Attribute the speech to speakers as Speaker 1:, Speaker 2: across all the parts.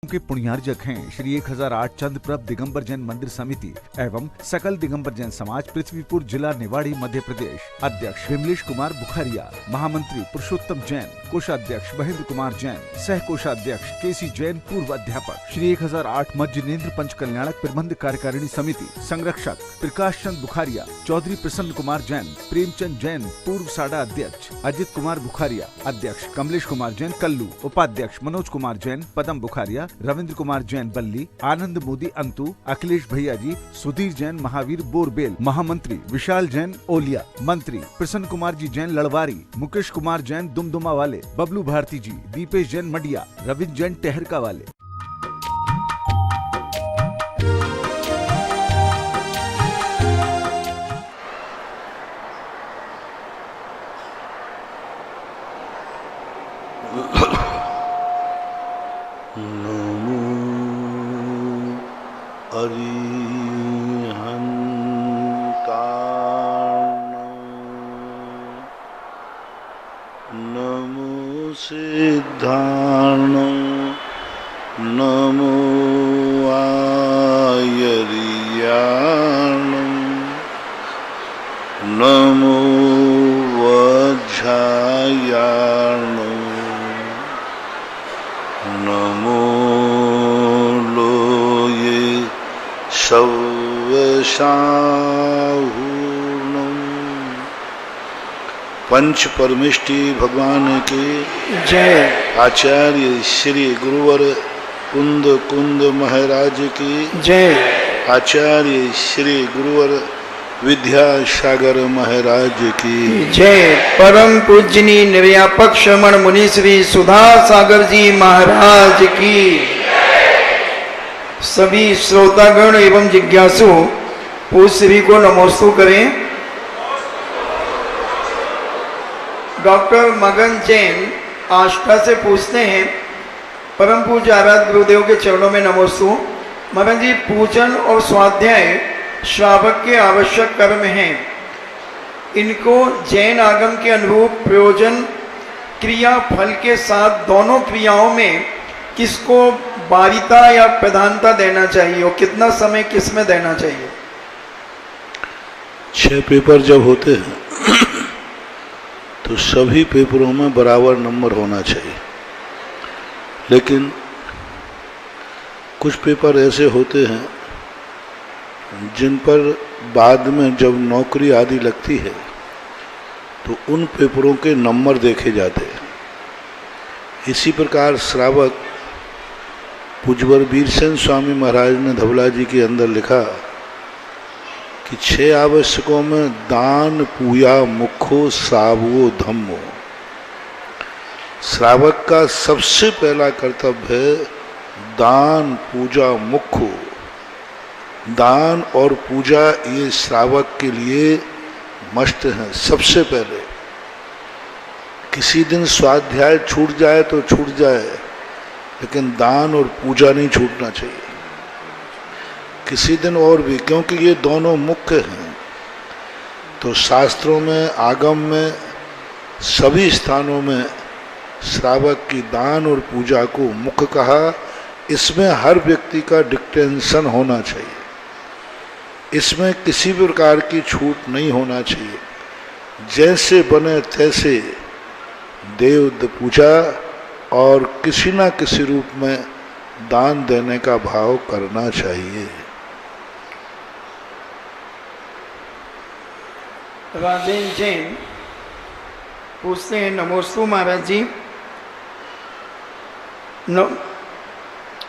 Speaker 1: के पुण्यार्जक हैं श्री 1008 चंद्रप्रभ दिगंबर जैन मंदिर समिति एवं सकल दिगंबर जैन समाज पृथ्वीपुर जिला निवाड़ी मध्य प्रदेश। अध्यक्ष विमलेश कुमार बुखारिया, महामंत्री पुरुषोत्तम जैन, कोषाध्यक्ष महेंद्र कुमार जैन, सह कोषाध्यक्ष केसी जैन, पूर्व अध्यापक। श्री 1008 मज्जनेन्द्र पंच कल्याणक प्रबंध कार्यकारिणी समिति संरक्षक प्रकाश चंद बुखारिया, चौधरी प्रसन्न कुमार जैन, प्रेमचंद जैन, पूर्व साडा अध्यक्ष अजित कुमार बुखारिया, अध्यक्ष कमलेश कुमार जैन कल्लू, उपाध्यक्ष मनोज कुमार जैन, पदम बुखारिया, रविंद्र कुमार जैन बल्ली, आनंद मोदी अंतु, अखिलेश भैया जी, सुधीर जैन महावीर बोरबेल, महामंत्री विशाल जैन ओलिया, मंत्री प्रसन्न कुमार जी जैन लड़वारी, मुकेश कुमार जैन दुमदुमा वाले, बबलू भारती जी, दीपेश जैन मडिया, रविंद्र जैन टहरका वाले।
Speaker 2: नमो सिद्धार्णो नमो आयर्याणो नमो वज्रायाणो नमो लोये शव्यसाहु। पंच परमेष्टि भगवान के
Speaker 3: जय।
Speaker 2: आचार्य श्री गुरुवर कुंद कुंद महाराज की
Speaker 3: जय।
Speaker 2: आचार्य श्री गुरुवर विद्यासागर महाराज की
Speaker 3: जय। परम पूजनी निर्व्यापक श्रमण मुनि श्री सुधा सागर जी महाराज की। सभी श्रोतागण एवं जिज्ञासु पूज्य श्री को नमोस्तु करें। डॉक्टर मगन जैन आष्टा से पूछते हैं, परम पूज्य आराध्य गुरुदेव के चरणों में नमोस्तु। मगन जी, पूजन और स्वाध्याय श्रावक के आवश्यक कर्म हैं। इनको जैन आगम के अनुरूप प्रयोजन क्रिया फल के साथ दोनों क्रियाओं में किसको बारिता या प्रधानता देना चाहिए और कितना समय किस में देना चाहिए?
Speaker 2: 6 पेपर जब होते हैं तो सभी पेपरों में बराबर नंबर होना चाहिए, लेकिन कुछ पेपर ऐसे होते हैं जिन पर बाद में जब नौकरी आदि लगती है तो उन पेपरों के नंबर देखे जाते हैं। इसी प्रकार श्रावक पूज्यवर वीरसेन स्वामी महाराज ने धवला जी के अंदर लिखा कि 6 आवश्यकों में दान पूया मुखो सावो धम्मो। श्रावक का सबसे पहला कर्तव्य है दान पूजा मुखो। दान और पूजा ये श्रावक के लिए मस्ट हैं। सबसे पहले किसी दिन स्वाध्याय छूट जाए तो छूट जाए, लेकिन दान और पूजा नहीं छूटना चाहिए किसी दिन और भी, क्योंकि ये दोनों मुख्य हैं। तो शास्त्रों में, आगम में, सभी स्थानों में श्रावक की दान और पूजा को मुख्य कहा। इसमें हर व्यक्ति का डिक्टेंशन होना चाहिए, इसमें किसी भी प्रकार की छूट नहीं होना चाहिए। जैसे बने तैसे देव पूजा और किसी न किसी रूप में दान देने का भाव करना चाहिए।
Speaker 3: राजेन जैन पूछते हैं, नमोस्तु महाराज जी।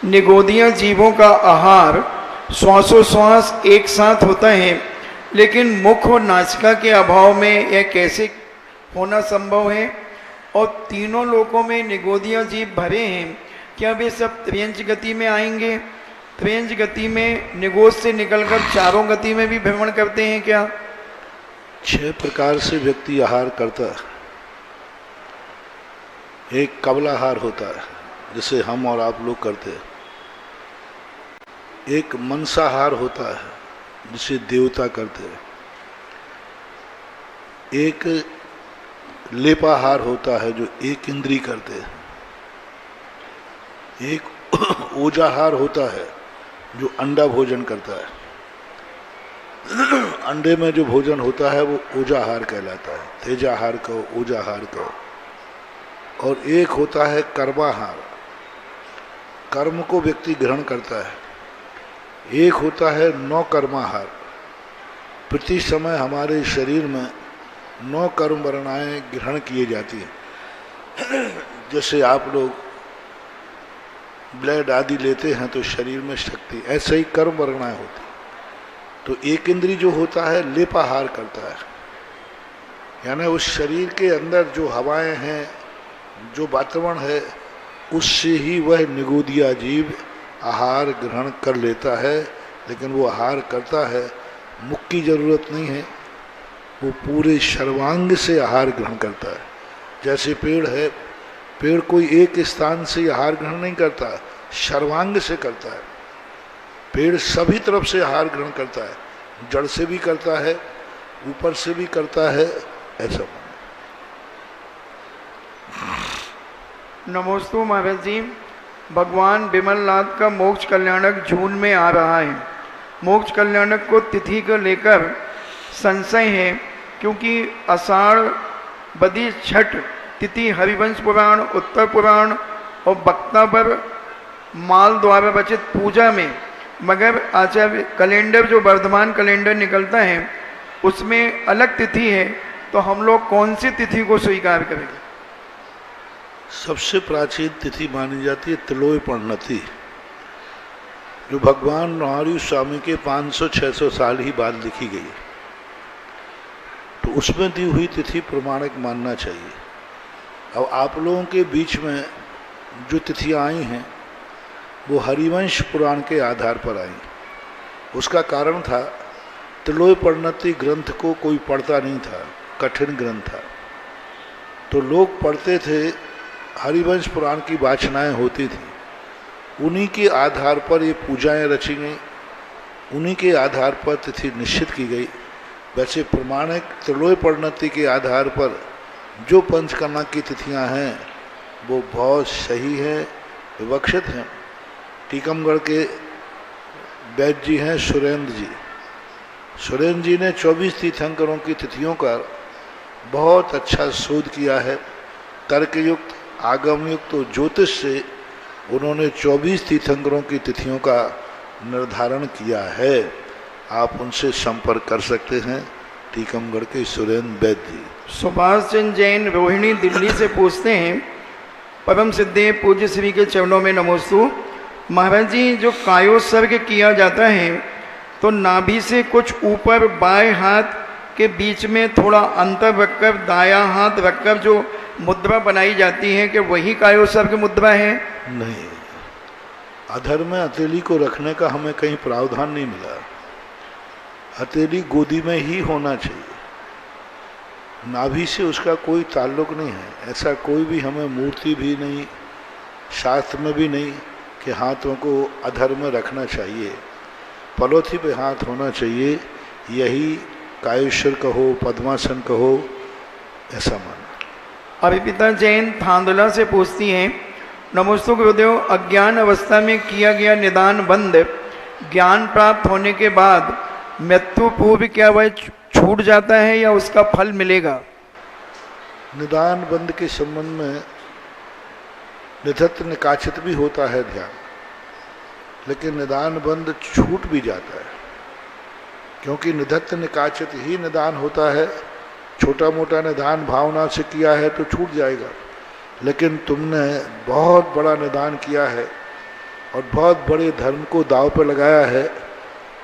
Speaker 3: निगोदिया जीवों का आहार श्वासोश्वास एक साथ होता है, लेकिन मुख और नासिका के अभाव में यह कैसे होना संभव है? और तीनों लोकों में निगोदिया जीव भरे हैं, क्या वे सब त्रियंच गति में आएंगे? त्रियंच गति में निगोद से निकलकर चारों गति में भी भ्रमण करते हैं क्या?
Speaker 2: 6 प्रकार से व्यक्ति आहार करता है। एक कबलाहार होता है जिसे हम और आप लोग करते हैं। एक मंसाहार होता है जिसे देवता करते हैं। एक लेपाहार होता है जो एक इंद्री करते हैं। एक ओजाहार होता है जो अंडा भोजन करता है। अंडे में जो भोजन होता है वो ओजाहार कहलाता है। तेजाहार कहो, ओजाहार कहो। और एक होता है कर्माहार, कर्म को व्यक्ति ग्रहण करता है। एक होता है नौ कर्माहार, प्रति समय हमारे शरीर में 9 कर्म वर्णाएं ग्रहण किए जाती हैं। जैसे आप लोग ब्लड आदि लेते हैं तो शरीर में शक्ति, ऐसे ही कर्म वर्णाएं होती। तो एक इंद्री जो होता है लेपाहार करता है, यानी उस शरीर के अंदर जो हवाएं हैं, जो वातावरण है, उससे ही वह निगोदिया जीव आहार ग्रहण कर लेता है। लेकिन वो आहार करता है, मुख की जरूरत नहीं है, वो पूरे सर्वांग से आहार ग्रहण करता है। जैसे पेड़ है, पेड़ कोई एक स्थान से आहार ग्रहण नहीं करता, सर्वांग से करता है। पेड़ सभी तरफ से आहार ग्रहण करता है, जड़ से भी करता है, ऊपर से भी करता है, ऐसा।
Speaker 3: नमोस्तु महाराज जी। भगवान विमलनाथ का मोक्ष कल्याणक जून में आ रहा है। मोक्ष कल्याणक को तिथि को लेकर संशय है, क्योंकि आषाढ़ बदी छठ तिथि हरिवंश पुराण, उत्तर पुराण और वक्ता पर माल द्वारा रचित पूजा में, मगर आचार्य कैलेंडर जो वर्धमान कैलेंडर निकलता है उसमें अलग तिथि है, तो हम लोग कौन सी तिथि को स्वीकार करेंगे?
Speaker 2: सबसे प्राचीन तिथि मानी जाती है तिलोय परिणति, जो भगवान नारायण स्वामी के 500-600 साल ही बाद लिखी गई। तो उसमें दी हुई तिथि प्रमाणिक मानना चाहिए। अब आप लोगों के बीच में जो तिथियां आई हैं वो हरिवंश पुराण के आधार पर आई। उसका कारण था तिलोय परिणति ग्रंथ को कोई पढ़ता नहीं था, कठिन ग्रंथ था। तो लोग पढ़ते थे, हरिवंश पुराण की वाचनाएं होती थी, उन्हीं के आधार पर ये पूजाएं रची गई, उन्हीं के आधार पर तिथि निश्चित की गई। वैसे प्रमाणिक तिलोय परिणति के आधार पर जो पंचकर्मा की तिथियां हैं वो बहुत सही हैं, विवक्षित हैं। टीकमगढ़ के वैद्य जी हैं सुरेंद्र जी। सुरेंद्र जी ने 24 तीर्थंकरों की तिथियों का बहुत अच्छा शोध किया है। तर्कयुक्त, आगमयुक्त और ज्योतिष से उन्होंने 24 तीर्थंकरों की तिथियों का निर्धारण किया है। आप उनसे संपर्क कर सकते हैं, टीकमगढ़ के सुरेंद्र वैद्य जी।
Speaker 3: सुभाष चंद्र जैन रोहिणी दिल्ली से पूछते हैं, परम सिद्धे पूज्य श्री के चरणों में नमोस्तु। महाराज जी, जो कायोत्सर्ग किया जाता है तो नाभि से कुछ ऊपर बाएं हाथ के बीच में थोड़ा अंतर रखकर दायां हाथ रखकर जो मुद्रा बनाई जाती है, कि वही कायोत्सर्ग मुद्रा है?
Speaker 2: नहीं, अधर में हथेली को रखने का हमें कहीं प्रावधान नहीं मिला। हथेली गोदी में ही होना चाहिए, नाभि से उसका कोई ताल्लुक नहीं है। ऐसा कोई भी हमें मूर्ति भी नहीं, शास्त्र में भी नहीं कि हाथों को अधर में रखना चाहिए। पलोथी पे हाथ होना चाहिए, यही कायेश्वर कहो, पद्मासन कहो, ऐसा माना।
Speaker 3: अभिपिता जैन थांदला से पूछती हैं, नमोस्तु गुरुदेव, अज्ञान अवस्था में किया गया निदान बंद ज्ञान प्राप्त होने के बाद मृत्यु पूर्व क्या वह छूट जाता है या उसका फल मिलेगा?
Speaker 2: निदान बंद के संबंध में निधत्त निकाचित भी होता है ध्यान, लेकिन निदान बंद छूट भी जाता है, क्योंकि निधत्त निकाचित ही निदान होता है। छोटा मोटा निदान भावना से किया है तो छूट जाएगा, लेकिन तुमने बहुत बड़ा निदान किया है और बहुत बड़े धर्म को दाव पर लगाया है,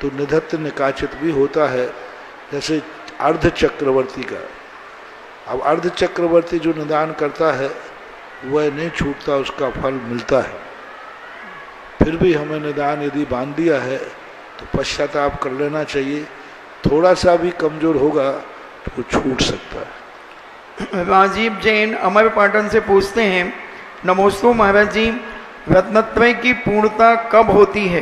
Speaker 2: तो निधत्त निकाचित भी होता है। जैसे अर्ध चक्रवर्ती का, अब अर्ध चक्रवर्ती जो निदान करता है वह नहीं छूटता, उसका फल मिलता है। फिर भी हमें निदान यदि बांध दिया है तो पश्चाताप कर लेना चाहिए। थोड़ा सा भी कमजोर होगा तो छूट सकता है।
Speaker 3: राजीव जैन अमर पाटन से पूछते हैं, नमोस्तु महाराज जी, रत्नत्रय की पूर्णता कब होती है?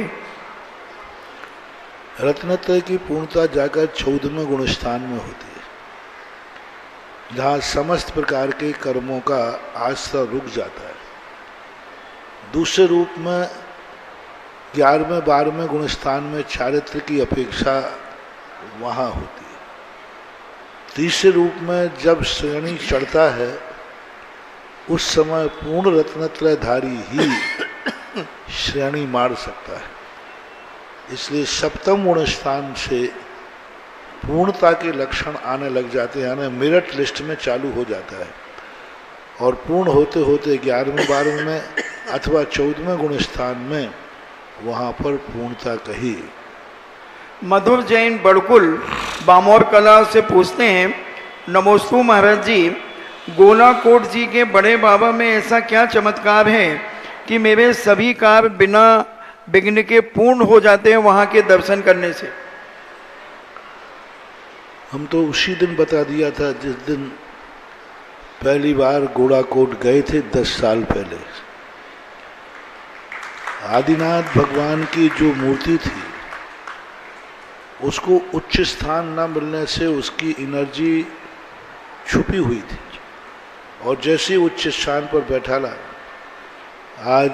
Speaker 2: रत्नत्रय की पूर्णता जाकर 14वें गुण स्थान में होती है, जहाँ समस्त प्रकार के कर्मों का आस्था रुक जाता है। दूसरे रूप में 11वें 12वें गुण स्थान में चारित्र की अपेक्षा वहाँ होती है। तीसरे रूप में जब श्रेणी चढ़ता है उस समय पूर्ण रत्नत्रयधारी ही श्रेणी मार सकता है। इसलिए सप्तम गुण स्थान से पूर्णता के लक्षण आने लग जाते हैं, यानी मेरिट लिस्ट में चालू हो जाता है और पूर्ण होते होते 11वें 12वें अथवा 14वें गुण स्थान में वहाँ पर पूर्णता कही।
Speaker 3: मधुर जैन बड़कुल बामोर कला से पूछते हैं, नमोस्तु महाराज जी, गोलाकोट जी के बड़े बाबा में ऐसा क्या चमत्कार है कि मेरे सभी कार्य बिना विघ्न के पूर्ण हो जाते हैं वहाँ के दर्शन करने से?
Speaker 2: हम तो उसी दिन बता दिया था जिस दिन पहली बार गोलाकोट गए थे 10 साल पहले। आदिनाथ भगवान की जो मूर्ति थी उसको उच्च स्थान न मिलने से उसकी एनर्जी छुपी हुई थी और जैसे ही उच्च स्थान पर बैठा ला, आज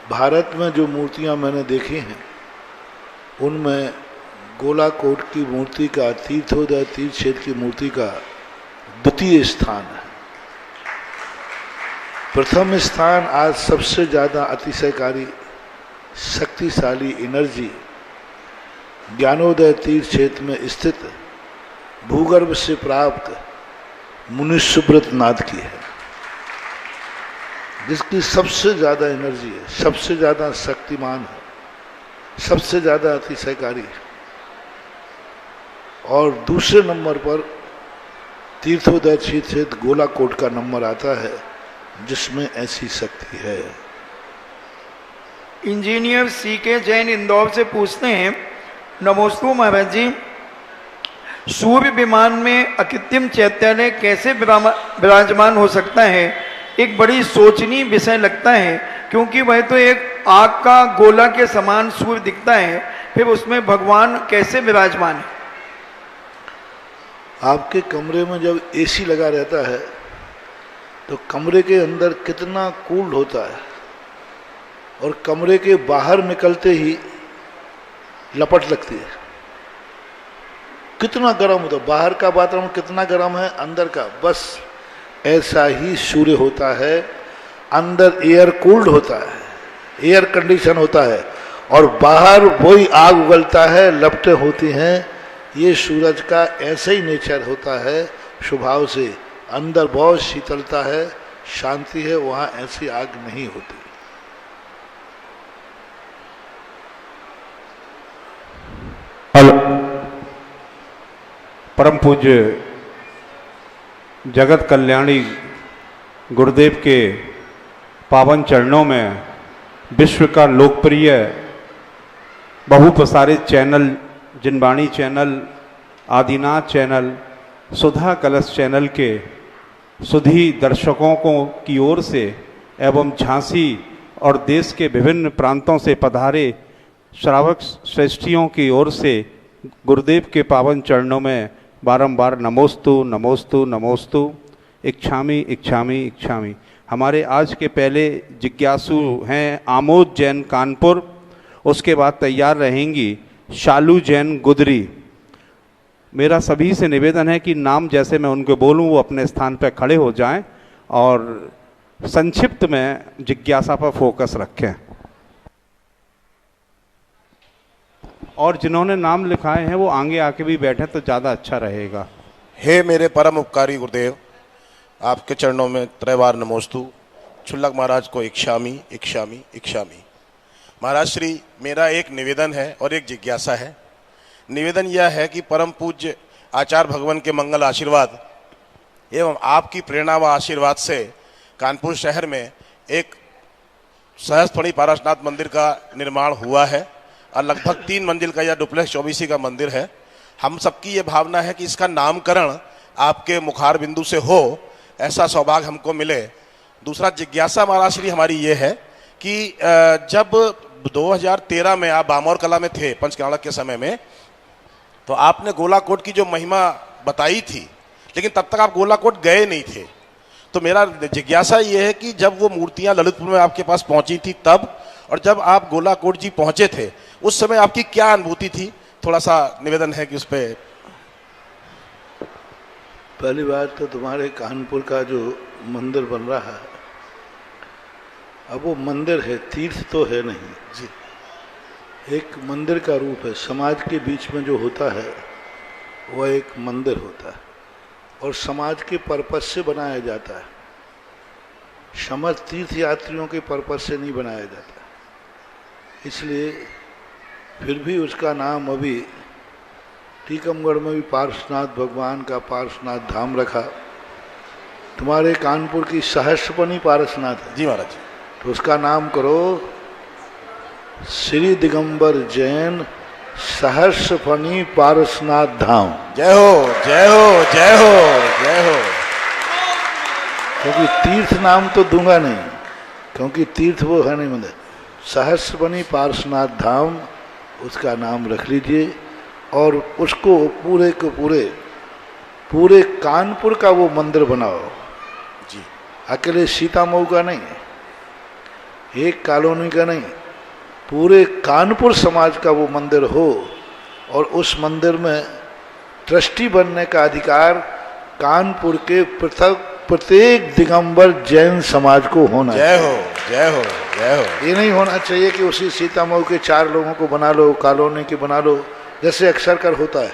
Speaker 2: भारत में जो मूर्तियां मैंने देखी हैं उनमें गोलाकोट की मूर्ति का, तीर्थोदय तीर्थ क्षेत्र की मूर्ति का द्वितीय स्थान है। प्रथम स्थान आज सबसे ज़्यादा अतिशयकारी शक्तिशाली एनर्जी ज्ञानोदय तीर्थ क्षेत्र में स्थित भूगर्भ से प्राप्त मुनि सुब्रत नाथ की है, जिसकी सबसे ज़्यादा एनर्जी है, सबसे ज़्यादा शक्तिमान है, सबसे ज़्यादा अतिशयकारी है। और दूसरे नंबर पर तीर्थोदय क्षेत्र गोलाकोट का नंबर आता है जिसमें ऐसी शक्ति है।
Speaker 3: इंजीनियर सीके जैन इंदौर से पूछते हैं, नमोस्तु महाराज जी, सूर्य विमान में अकृत्रिम चैत्यालय कैसे विराजमान हो सकता है? एक बड़ी सोचनीय विषय लगता है, क्योंकि वह तो एक आग का गोला के समान सूर्य दिखता है, फिर उसमें भगवान कैसे विराजमान है?
Speaker 2: आपके कमरे में जब एसी लगा रहता है तो कमरे के अंदर कितना कूल्ड होता है और कमरे के बाहर निकलते ही लपट लगती है, कितना गर्म होता है। बाहर का वातावरण कितना गर्म है, अंदर का बस ऐसा ही सूर्य होता है। अंदर एयर कूल्ड होता है, एयर कंडीशन होता है और बाहर वही आग उगलता है, लपटें होती हैं। ये सूरज का ऐसा ही नेचर होता है स्वभाव से। अंदर बहुत शीतलता है, शांति है, वहाँ ऐसी आग नहीं होती।
Speaker 4: हेलो, परम पूज्य जगत कल्याणी गुरुदेव के पावन चरणों में विश्व का लोकप्रिय बहुप्रसारित चैनल जिनवाणी चैनल, आदिनाथ चैनल, सुधा कलश चैनल के सुधी दर्शकों की ओर से एवं झांसी और देश के विभिन्न प्रांतों से पधारे श्रावक श्रेष्ठियों की ओर से गुरुदेव के पावन चरणों में बारंबार नमोस्तु नमोस्तु नमोस्तु, इच्छामी इच्छामी इच्छामी। हमारे आज के पहले जिज्ञासु हैं आमोद जैन कानपुर, उसके बाद तैयार रहेंगी शालू जैन गुदरी। मेरा सभी से निवेदन है कि नाम जैसे मैं उनको बोलूं वो अपने स्थान पर खड़े हो जाएं और संक्षिप्त में जिज्ञासा पर फोकस रखें। और जिन्होंने नाम लिखाए हैं वो आगे आके भी बैठे तो ज़्यादा अच्छा रहेगा।
Speaker 5: हे मेरे परम उपकारी गुरुदेव, आपके चरणों में त्रैवार नमोस्तु। छुल्लक महाराज को इक्षामी इक्षामी इक्षामी। महाराज श्री, मेरा एक निवेदन है और एक जिज्ञासा है। निवेदन यह है कि परम पूज्य आचार्य भगवान के मंगल आशीर्वाद एवं आपकी प्रेरणा व आशीर्वाद से कानपुर शहर में एक सहस्त्रफणी पारसनाथ मंदिर का निर्माण हुआ है और लगभग 3 मंजिल का यह डुप्लेक्स 24 का मंदिर है। हम सबकी ये भावना है कि इसका नामकरण आपके मुखार बिंदु से हो, ऐसा सौभाग्य हमको मिले। दूसरा जिज्ञासा महाराज श्री हमारी ये है कि जब 2013 में आप बामोर कला में थे पंचकर्णक के समय में, तो आपने गोलाकोट की जो महिमा बताई थी, लेकिन तब तक आप गोलाकोट गए नहीं थे। तो मेरा जिज्ञासा ये है कि जब वो मूर्तियां ललितपुर में आपके पास पहुंची थी तब, और जब आप गोलाकोट जी पहुंचे थे उस समय आपकी क्या अनुभूति थी? थोड़ा सा निवेदन है कि उस पर।
Speaker 2: पहली बात तो तुम्हारे कानपुर का जो मंदिर बन रहा है, अब वो मंदिर है, तीर्थ तो है नहीं
Speaker 5: जी।
Speaker 2: एक मंदिर का रूप है। समाज के बीच में जो होता है वह एक मंदिर होता है और समाज के पर्पस से बनाया जाता है। समस्त तीर्थ यात्रियों के पर्पस से नहीं बनाया जाता, इसलिए फिर भी उसका नाम अभी टीकमगढ़ में भी पार्श्वनाथ भगवान का पार्श्वनाथ धाम रखा। तुम्हारे कानपुर की सहस्रपनी पार्श्वनाथ है
Speaker 5: जी महाराज।
Speaker 2: तो उसका नाम करो श्री दिगंबर जैन सहस्रफनी पारसनाथ धाम।
Speaker 5: जय हो जय हो जय हो जय हो।
Speaker 2: क्योंकि तीर्थ नाम तो दूंगा नहीं, क्योंकि तीर्थ वो है नहीं मंदिर। सहस्रफनी पारसनाथ धाम उसका नाम रख लीजिए और उसको पूरे को पूरे कानपुर का वो मंदिर बनाओ
Speaker 5: जी।
Speaker 2: अकेले सीतामऊ का नहीं, एक कॉलोनी का नहीं, पूरे कानपुर समाज का वो मंदिर हो और उस मंदिर में ट्रस्टी बनने का अधिकार कानपुर के प्रत्येक दिगंबर जैन समाज को होना।
Speaker 5: जय हो जय हो जय हो।
Speaker 2: ये नहीं होना चाहिए कि उसी सीतामऊ के 4 लोगों को बना लो, कॉलोनी के बना लो, जैसे अक्सर कर होता है।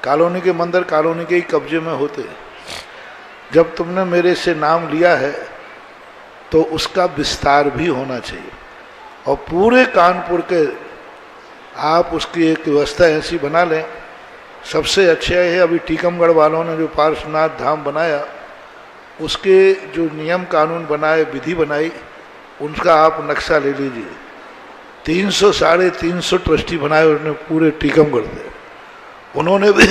Speaker 2: कॉलोनी के मंदिर कॉलोनी के ही कब्जे में होते। जब तुमने मेरे से नाम लिया है तो उसका विस्तार भी होना चाहिए और पूरे कानपुर के आप उसकी एक व्यवस्था ऐसी बना लें। सबसे अच्छा है अभी टीकमगढ़ वालों ने जो पार्श्वनाथ धाम बनाया, उसके जो नियम कानून बनाए, विधि बनाई, उनका आप नक्शा ले लीजिए। 300 साढ़े 300 ट्रस्टी बनाए उन्होंने पूरे टीकमगढ़ से। उन्होंने भी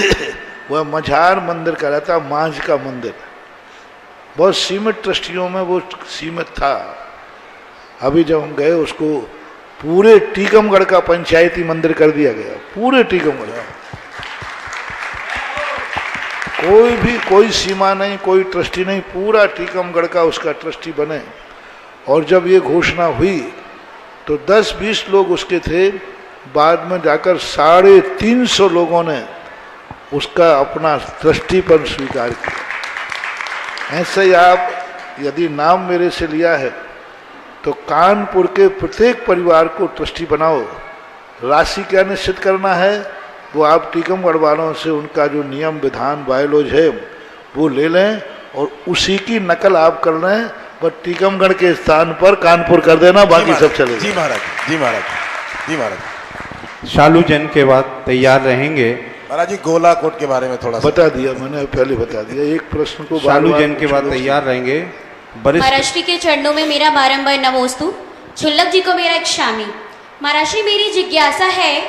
Speaker 2: वह मझार मंदिर करा था, मांझ का मंदिर, बहुत सीमित ट्रस्टियों में वो सीमित था। अभी जब हम गए उसको पूरे टीकमगढ़ का पंचायती मंदिर कर दिया गया, पूरे टीकमगढ़ का। कोई सीमा नहीं, कोई ट्रस्टी नहीं, पूरा टीकमगढ़ का उसका ट्रस्टी बने। और जब ये घोषणा हुई तो 10-20 लोग उसके थे, बाद में जाकर 350 लोगों ने उसका अपना ट्रस्टीपन स्वीकार किया। ऐसे ही आप यदि नाम मेरे से लिया है तो कानपुर के प्रत्येक परिवार को ट्रस्टी बनाओ। राशि क्या निश्चित करना है वो आप टीकमगढ़ वालों से उनका जो नियम विधान बायलॉज है वो ले लें और उसी की नकल आप कर लें, बट टीकमगढ़ के स्थान पर कानपुर कर देना, बाकी सब चलेगा।
Speaker 5: जी महाराज जी महाराज जी महाराज।
Speaker 4: शालू जैन के बाद तैयार रहेंगे
Speaker 5: महाराज जी। गोलाकोट के बारे में थोड़ा सा
Speaker 2: बता दिया मैंने, पहले बता दिया। एक प्रश्न को
Speaker 4: शालू जैन के बाद तैयार रहेंगे वरिष्ठ।
Speaker 6: महाराज जी के चरणों में मेरा बारंबार नमोस्तु। छुल्लक जी को मेरा एक शामी। महाराज जी, मेरी जिज्ञासा है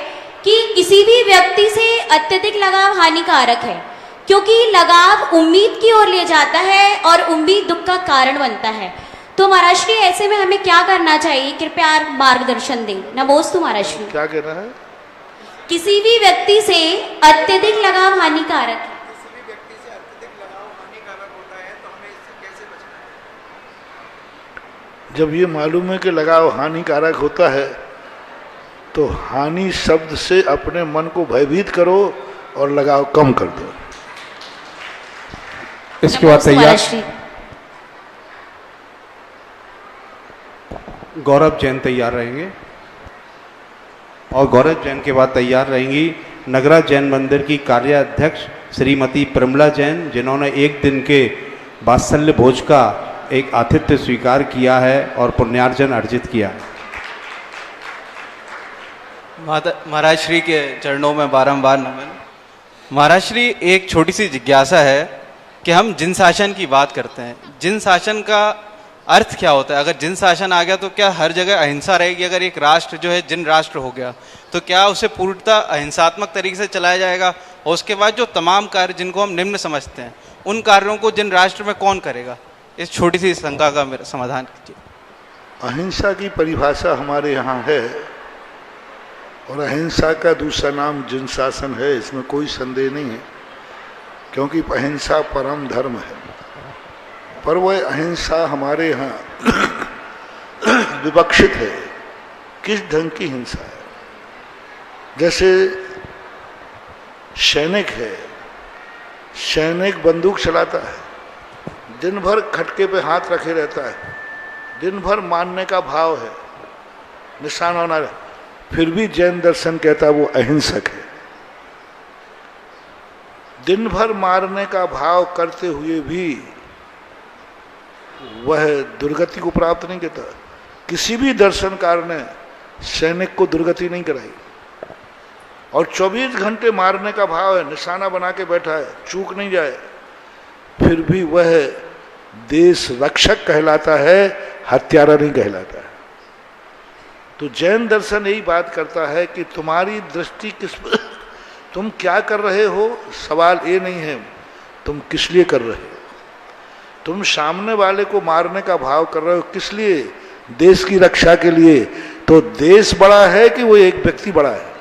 Speaker 6: कि किसी भी व्यक्ति से अत्यधिक लगाव हानिकारक है, क्योंकि लगाव उम्मीद की ओर ले जाता है और उम्मीद दुख का कारण बनता है। तो महाराज जी, ऐसे में हमें क्या करना चाहिए? कृपया मार्गदर्शन दें। नमोस्तु महाराज जी।
Speaker 2: क्या कहना है?
Speaker 6: किसी भी व्यक्ति से अत्यधिक लगाव हानिकारक है।
Speaker 2: जब ये मालूम है कि लगाव हानिकारक होता है तो हानि शब्द से अपने मन को भयभीत करो और लगाव कम कर दो।
Speaker 4: इसके बाद तैयार गौरव जैन तैयार रहेंगे और गौरव जैन के बाद तैयार रहेंगी नगरा जैन मंदिर की कार्याध्यक्ष श्रीमती प्रमला जैन, जिन्होंने एक दिन के वात्सल्य भोज का एक आतिथ्य स्वीकार किया है और पुण्यार्जन अर्जित किया।
Speaker 7: महाराज श्री के चरणों में बारंबार नमन। महाराज श्री, एक छोटी सी जिज्ञासा है कि हम जिन शासन की बात करते हैं, जिन शासन का अर्थ क्या होता है? अगर जिन शासन आ गया तो क्या हर जगह अहिंसा रहेगी? अगर एक राष्ट्र जो है जिन राष्ट्र हो गया तो क्या उसे पूर्णतः अहिंसात्मक तरीके से चलाया जाएगा? और उसके बाद जो तमाम कार्य जिनको हम निम्न समझते हैं, उन कार्यों को जिन राष्ट्र में कौन करेगा? इस छोटी सी शंका का मेरा समाधान कीजिए।
Speaker 2: अहिंसा की परिभाषा हमारे यहाँ है और अहिंसा का दूसरा नाम जिन शासन है, इसमें कोई संदेह नहीं है, क्योंकि अहिंसा परम धर्म है। पर वह अहिंसा हमारे यहाँ विवक्षित है। किस ढंग की हिंसा है। जैसे सैनिक है, सैनिक बंदूक चलाता है, दिन भर खटके पे हाथ रखे रहता है, दिन भर मारने का भाव है, निशाना होना, फिर भी जैन दर्शन कहता है वो अहिंसक है। दिन भर मारने का भाव करते हुए भी वह दुर्गति को प्राप्त नहीं करता। किसी भी दर्शनकार ने सैनिक को दुर्गति नहीं कराई। और 24 घंटे मारने का भाव है, निशाना बना के बैठा है, चूक नहीं जाए, फिर भी वह देश रक्षक कहलाता है, हत्यारा नहीं कहलाता है। तो जैन दर्शन यही बात करता है कि तुम्हारी दृष्टि किस पर, तुम क्या कर रहे हो, सवाल ये नहीं है तुम किस लिए कर रहे हो। तुम सामने वाले को मारने का भाव कर रहे हो किस लिए, देश की रक्षा के लिए। तो देश बड़ा है कि वो एक व्यक्ति बड़ा है,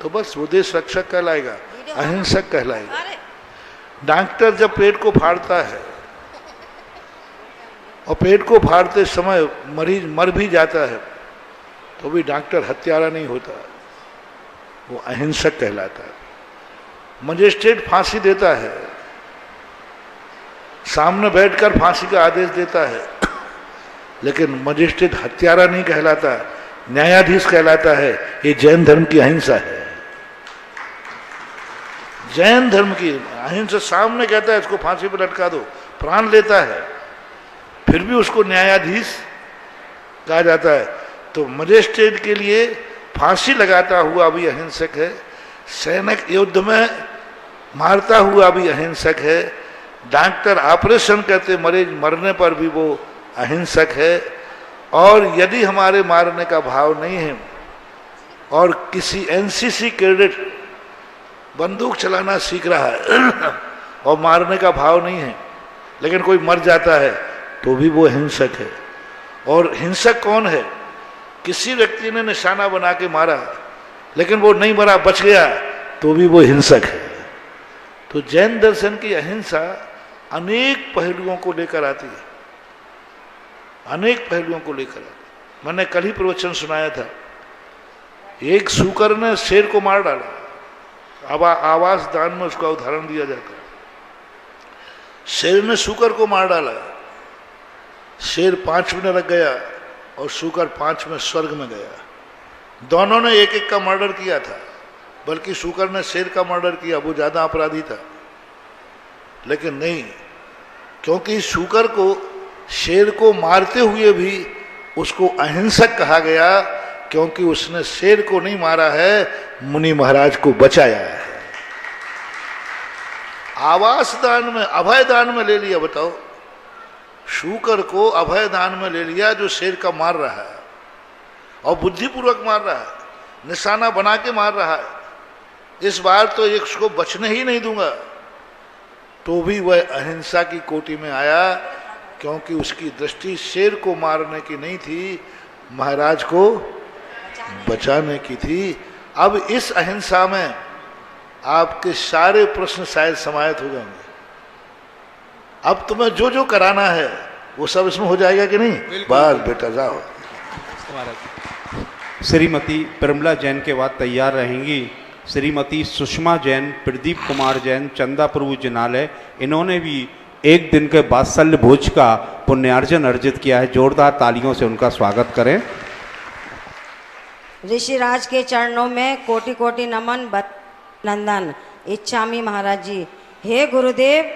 Speaker 2: तो बस वो देश रक्षक कहलाएगा, अहिंसक कहलाएगा। डॉक्टर जब पेट को फाड़ता है और पेट को फाड़ते समय मरीज मर भी जाता है तो भी डॉक्टर हत्यारा नहीं होता, वो अहिंसक कहलाता है। मजिस्ट्रेट फांसी देता है, सामने बैठकर फांसी का आदेश देता है, लेकिन मजिस्ट्रेट हत्यारा नहीं कहलाता, न्यायाधीश कहलाता है। ये जैन धर्म की अहिंसा है। जैन धर्म की अहिंसा सामने कहता है इसको फांसी पर लटका दो, प्राण लेता है, फिर भी उसको न्यायाधीश कहा जाता है। तो मजिस्ट्रेट के लिए फांसी लगाता हुआ भी अहिंसक है, सैनिक युद्ध में मारता हुआ भी अहिंसक है, डॉक्टर ऑपरेशन करते मरीज मरने पर भी वो अहिंसक है। और यदि हमारे मारने का भाव नहीं है और किसी एनसीसी कैडेट बंदूक चलाना सीख रहा है और मारने का भाव नहीं है, लेकिन कोई मर जाता है तो भी वो हिंसक है। और हिंसक कौन है, किसी व्यक्ति ने निशाना बना के मारा लेकिन वो नहीं मरा, बच गया, तो भी वो हिंसक है। तो जैन दर्शन की अहिंसा अनेक पहलुओं को लेकर आती है, अनेक पहलुओं को लेकर आती। मैंने कल ही प्रवचन सुनाया था, एक शूकर ने शेर को मार डाला, आवास दान में उसका उदाहरण दिया जाता है। शेर ने शूकर को मार डाला, शेर 5 मिनट लग गया और शूकर 5 में स्वर्ग में गया। दोनों ने एक एक का मर्डर किया था, बल्कि शूकर ने शेर का मर्डर किया, वो ज्यादा अपराधी था। लेकिन नहीं, क्योंकि शूकर को शेर को मारते हुए भी उसको अहिंसक कहा गया, क्योंकि उसने शेर को नहीं मारा है, मुनि महाराज को बचाया है। आवास दान में, अभय दान में ले लिया। बताओ, शूकर को अभय दान में ले लिया जो शेर का मार रहा है, और बुद्धिपूर्वक मार रहा है, निशाना बना के मार रहा है। इस बार तो एक उसको बचने ही नहीं दूंगा, तो भी वह अहिंसा की कोटि में आया, क्योंकि उसकी दृष्टि शेर को मारने की नहीं थी, महाराज को बचाने की थी। अब इस अहिंसा में आपके सारे प्रश्न शायद समाहित हो जाएंगे। अब तुम्हें जो जो कराना है वो सब इसमें हो जाएगा कि नहीं? बस बेटा जाओ।
Speaker 4: श्रीमती प्रमला जैन के बाद तैयार रहेंगी श्रीमती सुषमा जैन, प्रदीप कुमार जैन, चंदा प्रभु जिनालय। इन्होंने भी एक दिन के वात्सल्य भोज का पुण्यार्जन अर्जित किया है। जोरदार तालियों से उनका स्वागत करें।
Speaker 8: ऋषिराज के चरणों में कोटि कोटि नमन। नंदन इच्छामी महाराज जी। हे गुरुदेव,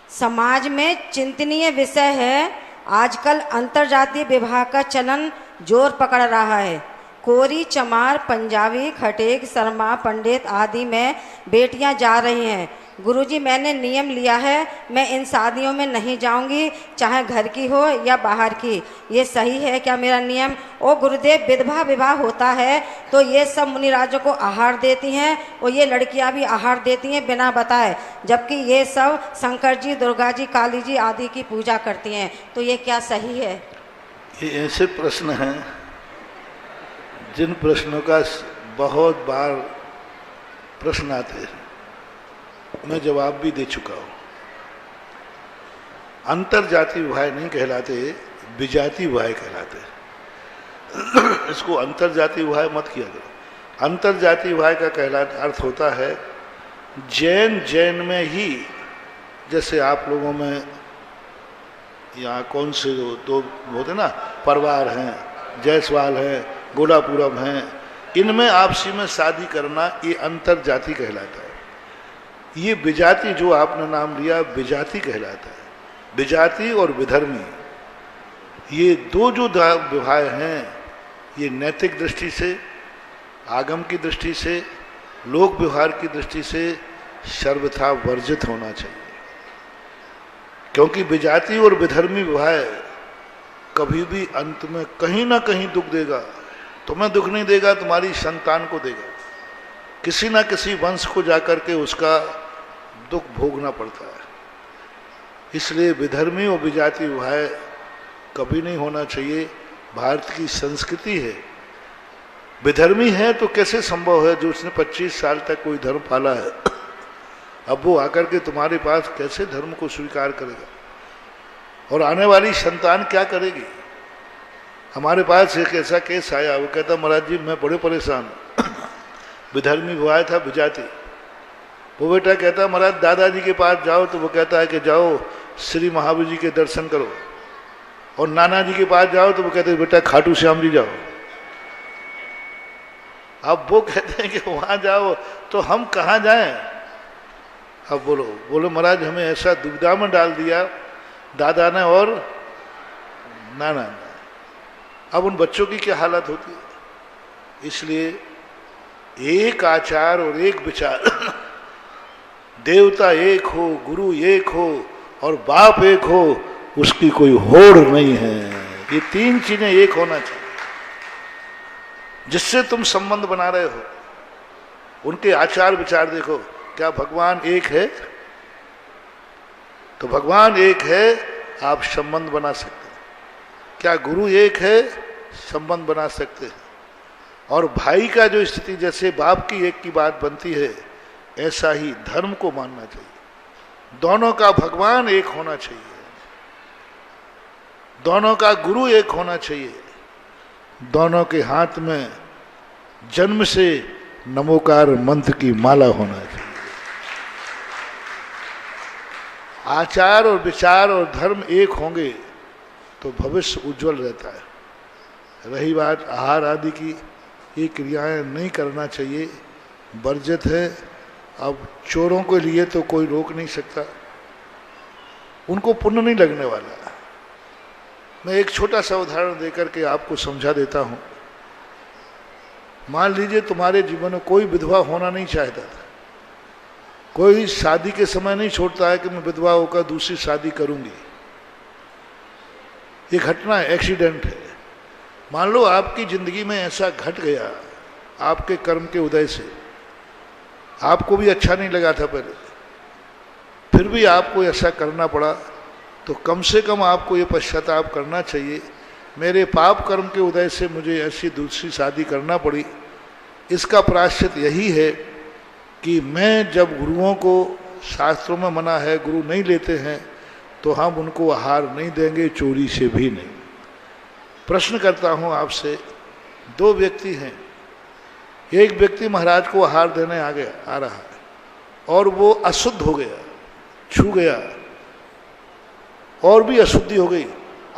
Speaker 8: समाज में चिंतनीय विषय है। आजकल अंतर्जातीय विवाह का चलन जोर पकड़ रहा है। कोरी, चमार, पंजाबी, खटेक, शर्मा, पंडित आदि में बेटियां जा रही हैं। गुरुजी, मैंने नियम लिया है, मैं इन शादियों में नहीं जाऊंगी, चाहे घर की हो या बाहर की। ये सही है क्या मेरा नियम? ओ गुरुदेव, विधवा विवाह होता है तो ये सब मुनिराजों को आहार देती हैं और ये लड़कियां भी आहार देती हैं बिना बताए, जबकि ये सब शंकर जी, दुर्गा जी, काली जी आदि की पूजा करती हैं। तो ये क्या सही है?
Speaker 2: ये ऐसे प्रश्न हैं जिन प्रश्नों का बहुत बार प्रश्न आते हैं, मैं जवाब भी दे चुका हूं। अंतरजातीय विवाह नहीं कहलाते, विजातीय विवाह कहलाते। इसको अंतर्जातीय विवाह मत किया करो। अंतर्जातीय विवाह का कहलाता अर्थ होता है जैन में ही, जैसे आप लोगों में यहाँ कौन से दो होते ना, परवार हैं, जायसवाल हैं, गोलापुरम हैं, इनमें आपसी में शादी करना ये अंतर्जाति कहलाता है। ये विजाति जो आपने नाम लिया विजाति कहलाता है। विजाति और विधर्मी ये दो जो विवाह हैं ये नैतिक दृष्टि से, आगम की दृष्टि से, लोक व्यवहार की दृष्टि से सर्वथा वर्जित होना चाहिए। क्योंकि विजाति और विधर्मी विवाह कभी भी अंत में कहीं ना कहीं दुख देगा। तुम्हें दुख नहीं देगा, तुम्हारी संतान को देगा। किसी ना किसी वंश को जाकर के उसका दुख भोगना पड़ता है। इसलिए विधर्मी और विजाति विवाह कभी नहीं होना चाहिए। भारत की संस्कृति है। विधर्मी है तो कैसे संभव है, जो उसने 25 साल तक कोई धर्म पाला है, अब वो आकर के तुम्हारे पास कैसे धर्म को स्वीकार करेगा? और आने वाली संतान क्या करेगी? हमारे पास एक ऐसा केस आया, वो कहता महाराज जी मैं बड़े परेशान हूँ। विधर्मी विवाह था, विजाति। वो बेटा कहता महाराज दादाजी के पास जाओ, तो वो कहता है कि जाओ श्री महावीर जी के दर्शन करो। और नाना जी के पास जाओ तो वो कहते हैं बेटा खाटू श्याम जी जाओ। अब वो कहते हैं कि वहां जाओ, तो हम कहाँ जाएं? अब बोलो महाराज हमें ऐसा दुविधा में डाल दिया दादा ने और नाना ने। अब उन बच्चों की क्या हालत होती है? इसलिए एक आचार और एक विचार, देवता एक हो, गुरु एक हो और बाप एक हो, उसकी कोई होड़ नहीं है। ये तीन चीजें एक होना चाहिए। जिससे तुम संबंध बना रहे हो उनके आचार विचार देखो। क्या भगवान एक है? तो भगवान एक है, आप संबंध बना सकते हैं। क्या गुरु एक है? संबंध बना सकते हैं। और भाई का जो स्थिति जैसे बाप की एक की बात बनती है, ऐसा ही धर्म को मानना चाहिए। दोनों का भगवान एक होना चाहिए, दोनों का गुरु एक होना चाहिए, दोनों के हाथ में जन्म से नमोकार मंत्र की माला होना चाहिए। आचार और विचार और धर्म एक होंगे तो भविष्य उज्जवल रहता है। रही बात आहार आदि की, ये क्रियाएं नहीं करना चाहिए, वर्जित है। अब चोरों के लिए तो कोई रोक नहीं सकता, उनको पुण्य नहीं लगने वाला। मैं एक छोटा सा उदाहरण देकर के आपको समझा देता हूं। मान लीजिए तुम्हारे जीवन में कोई विधवा होना नहीं चाहता था। कोई शादी के समय नहीं छोड़ता है कि मैं विधवा होकर दूसरी शादी करूंगी। ये घटना है, एक्सीडेंट है। मान लो आपकी जिंदगी में ऐसा घट गया आपके कर्म के उदय से, आपको भी अच्छा नहीं लगा था पहले, फिर भी आपको ऐसा करना पड़ा, तो कम से कम आपको ये पश्चाताप करना चाहिए, मेरे पाप कर्म के उदय से मुझे ऐसी दूसरी शादी करना पड़ी। इसका प्रायश्चित यही है कि मैं जब गुरुओं को, शास्त्रों में मना है, गुरु नहीं लेते हैं, तो हम उनको आहार नहीं देंगे, चोरी से भी नहीं। प्रश्न करता हूँ आपसे, दो व्यक्ति हैं, एक व्यक्ति महाराज को आहार देने आ रहा है और वो अशुद्ध हो गया, छू गया और भी अशुद्धि हो गई।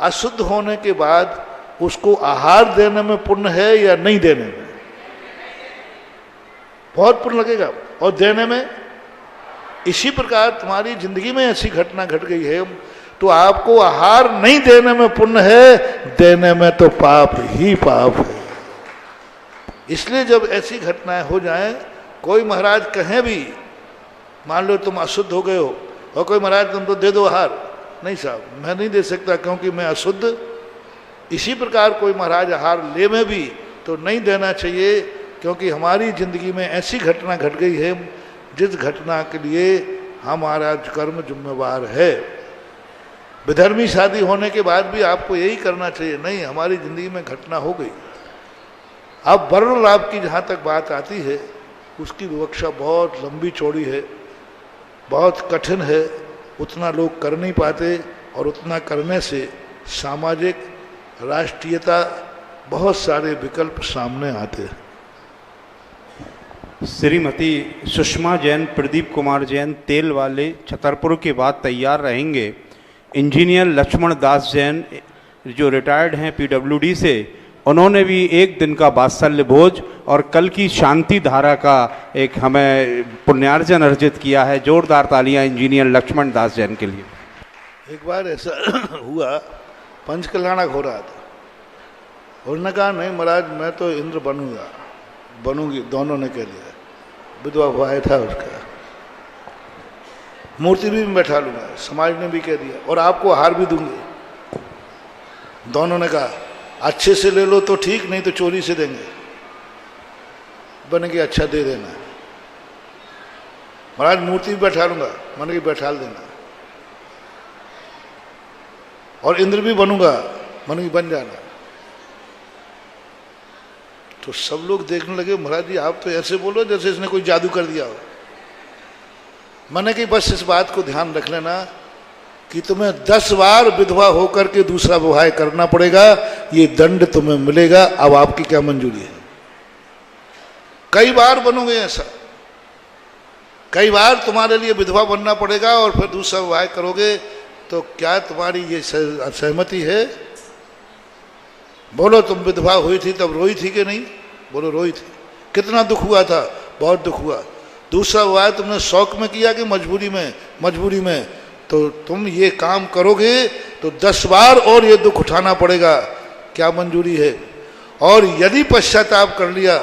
Speaker 2: अशुद्ध होने के बाद उसको आहार देने में पुण्य है या नहीं देने में? बहुत पुण्य लगेगा। और देने में? इसी प्रकार तुम्हारी जिंदगी में ऐसी घटना घट गई है तो आपको आहार नहीं देने में पुण्य है, देने में तो पाप ही पाप है। इसलिए जब ऐसी घटनाएं हो जाएं, कोई महाराज कहें भी, मान लो तुम अशुद्ध हो गए हो और कोई महाराज तुम तो दे दो आहार, नहीं साहब मैं नहीं दे सकता क्योंकि मैं अशुद्ध। इसी प्रकार कोई महाराज आहार ले में भी तो नहीं देना चाहिए, क्योंकि हमारी जिंदगी में ऐसी घटना घट गई है जिस घटना के लिए हमारा कर्म जिम्मेवार है। विधर्मी शादी होने के बाद भी आपको यही करना चाहिए, नहीं हमारी जिंदगी में घटना हो गई। अब वर्ण लाभ की जहाँ तक बात आती है, उसकी विवक्षा बहुत लंबी चौड़ी है, बहुत कठिन है, उतना लोग कर नहीं पाते और उतना करने से सामाजिक, राष्ट्रीयता बहुत सारे विकल्प सामने आते हैं।
Speaker 4: श्रीमती सुषमा जैन, प्रदीप कुमार जैन, तेल वाले, छतरपुर के बाद तैयार रहेंगे। इंजीनियर लक्ष्मण दास जैन जो रिटायर्ड हैं पीडब्ल्यूडी से, उन्होंने भी एक दिन का वात्सल्य भोज और कल की शांति धारा का एक हमें पुण्यार्जन अर्जित किया है। जोरदार तालियां इंजीनियर लक्ष्मण दास जैन के लिए।
Speaker 2: एक बार ऐसा हुआ, पंचकल्याणक हो रहा था, उन्होंने कहा नहीं महाराज मैं तो इंद्र बनूंगी, दोनों ने कह लिया। विधवा भाई था उसका, मूर्ति भी मैं बैठा लूंगा, समाज ने भी कह दिया, और आपको हार भी दूंगी। दोनों ने कहा अच्छे से ले लो तो ठीक, नहीं तो चोरी से देंगे। बने कि अच्छा दे देना। महाराज मूर्ति भी बैठा लूंगा, मैंने कि बैठा देना, और इंद्र भी बनूंगा, मैंने कि बन जाना। तो सब लोग देखने लगे, महाराज जी आप तो ऐसे बोलो जैसे इसने कोई जादू कर दिया हो। मैंने कि बस इस बात को ध्यान रख लेना कि तुम्हें 10 बार विधवा होकर के दूसरा विवाह करना पड़ेगा, ये दंड तुम्हें मिलेगा। अब आपकी क्या मंजूरी है? कई बार बनोगे ऐसा, कई बार तुम्हारे लिए विधवा बनना पड़ेगा और फिर दूसरा विवाह करोगे, तो क्या तुम्हारी ये सहमति है? बोलो तुम विधवा हुई थी तब रोई थी कि नहीं? बोलो रोई थी। कितना दुख हुआ था? बहुत दुख हुआ। दूसरा विवाह तुमने शौक में किया कि मजबूरी में? मजबूरी में। तो तुम ये काम करोगे तो 10 बार और ये दुख उठाना पड़ेगा। क्या मंजूरी है? और यदि पश्चाताप कर लिया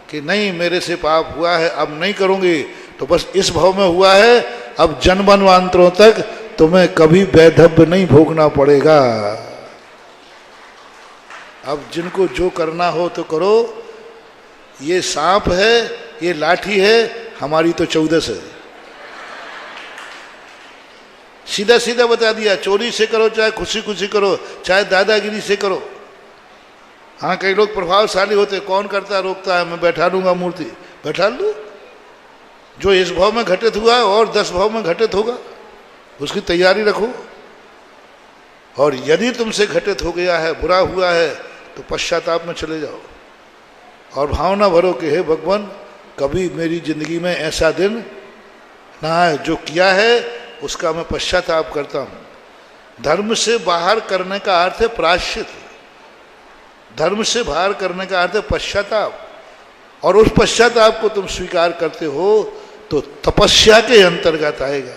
Speaker 2: कि नहीं मेरे से पाप हुआ है अब नहीं करूंगी, तो बस इस भाव में हुआ है, अब जन्मांतरों तक तुम्हें कभी वैधव्य नहीं भोगना पड़ेगा। अब जिनको जो करना हो तो करो। ये सांप है, ये लाठी है, हमारी तो 14 है। सीधा सीधा बता दिया, चोरी से करो चाहे खुशी खुशी करो, चाहे दादागिरी से करो। हाँ कई लोग प्रभावशाली होते, कौन करता रोकता है, मैं बैठा लूंगा मूर्ति, बैठा लू। जो इस भाव में घटित हुआ है और 10 भाव में घटित होगा, उसकी तैयारी रखो। और यदि तुमसे घटित हो गया है, बुरा हुआ है, तो पश्चाताप में चले जाओ और भावना भरो कि हे भगवान कभी मेरी जिंदगी में ऐसा दिन ना आए, जो किया है उसका मैं पश्चाताप करता हूं। धर्म से बाहर करने का अर्थ है प्रायश्चित, धर्म से बाहर करने का अर्थ है पश्चाताप, और उस पश्चाताप को तुम स्वीकार करते हो तो तपस्या के अंतर्गत आएगा।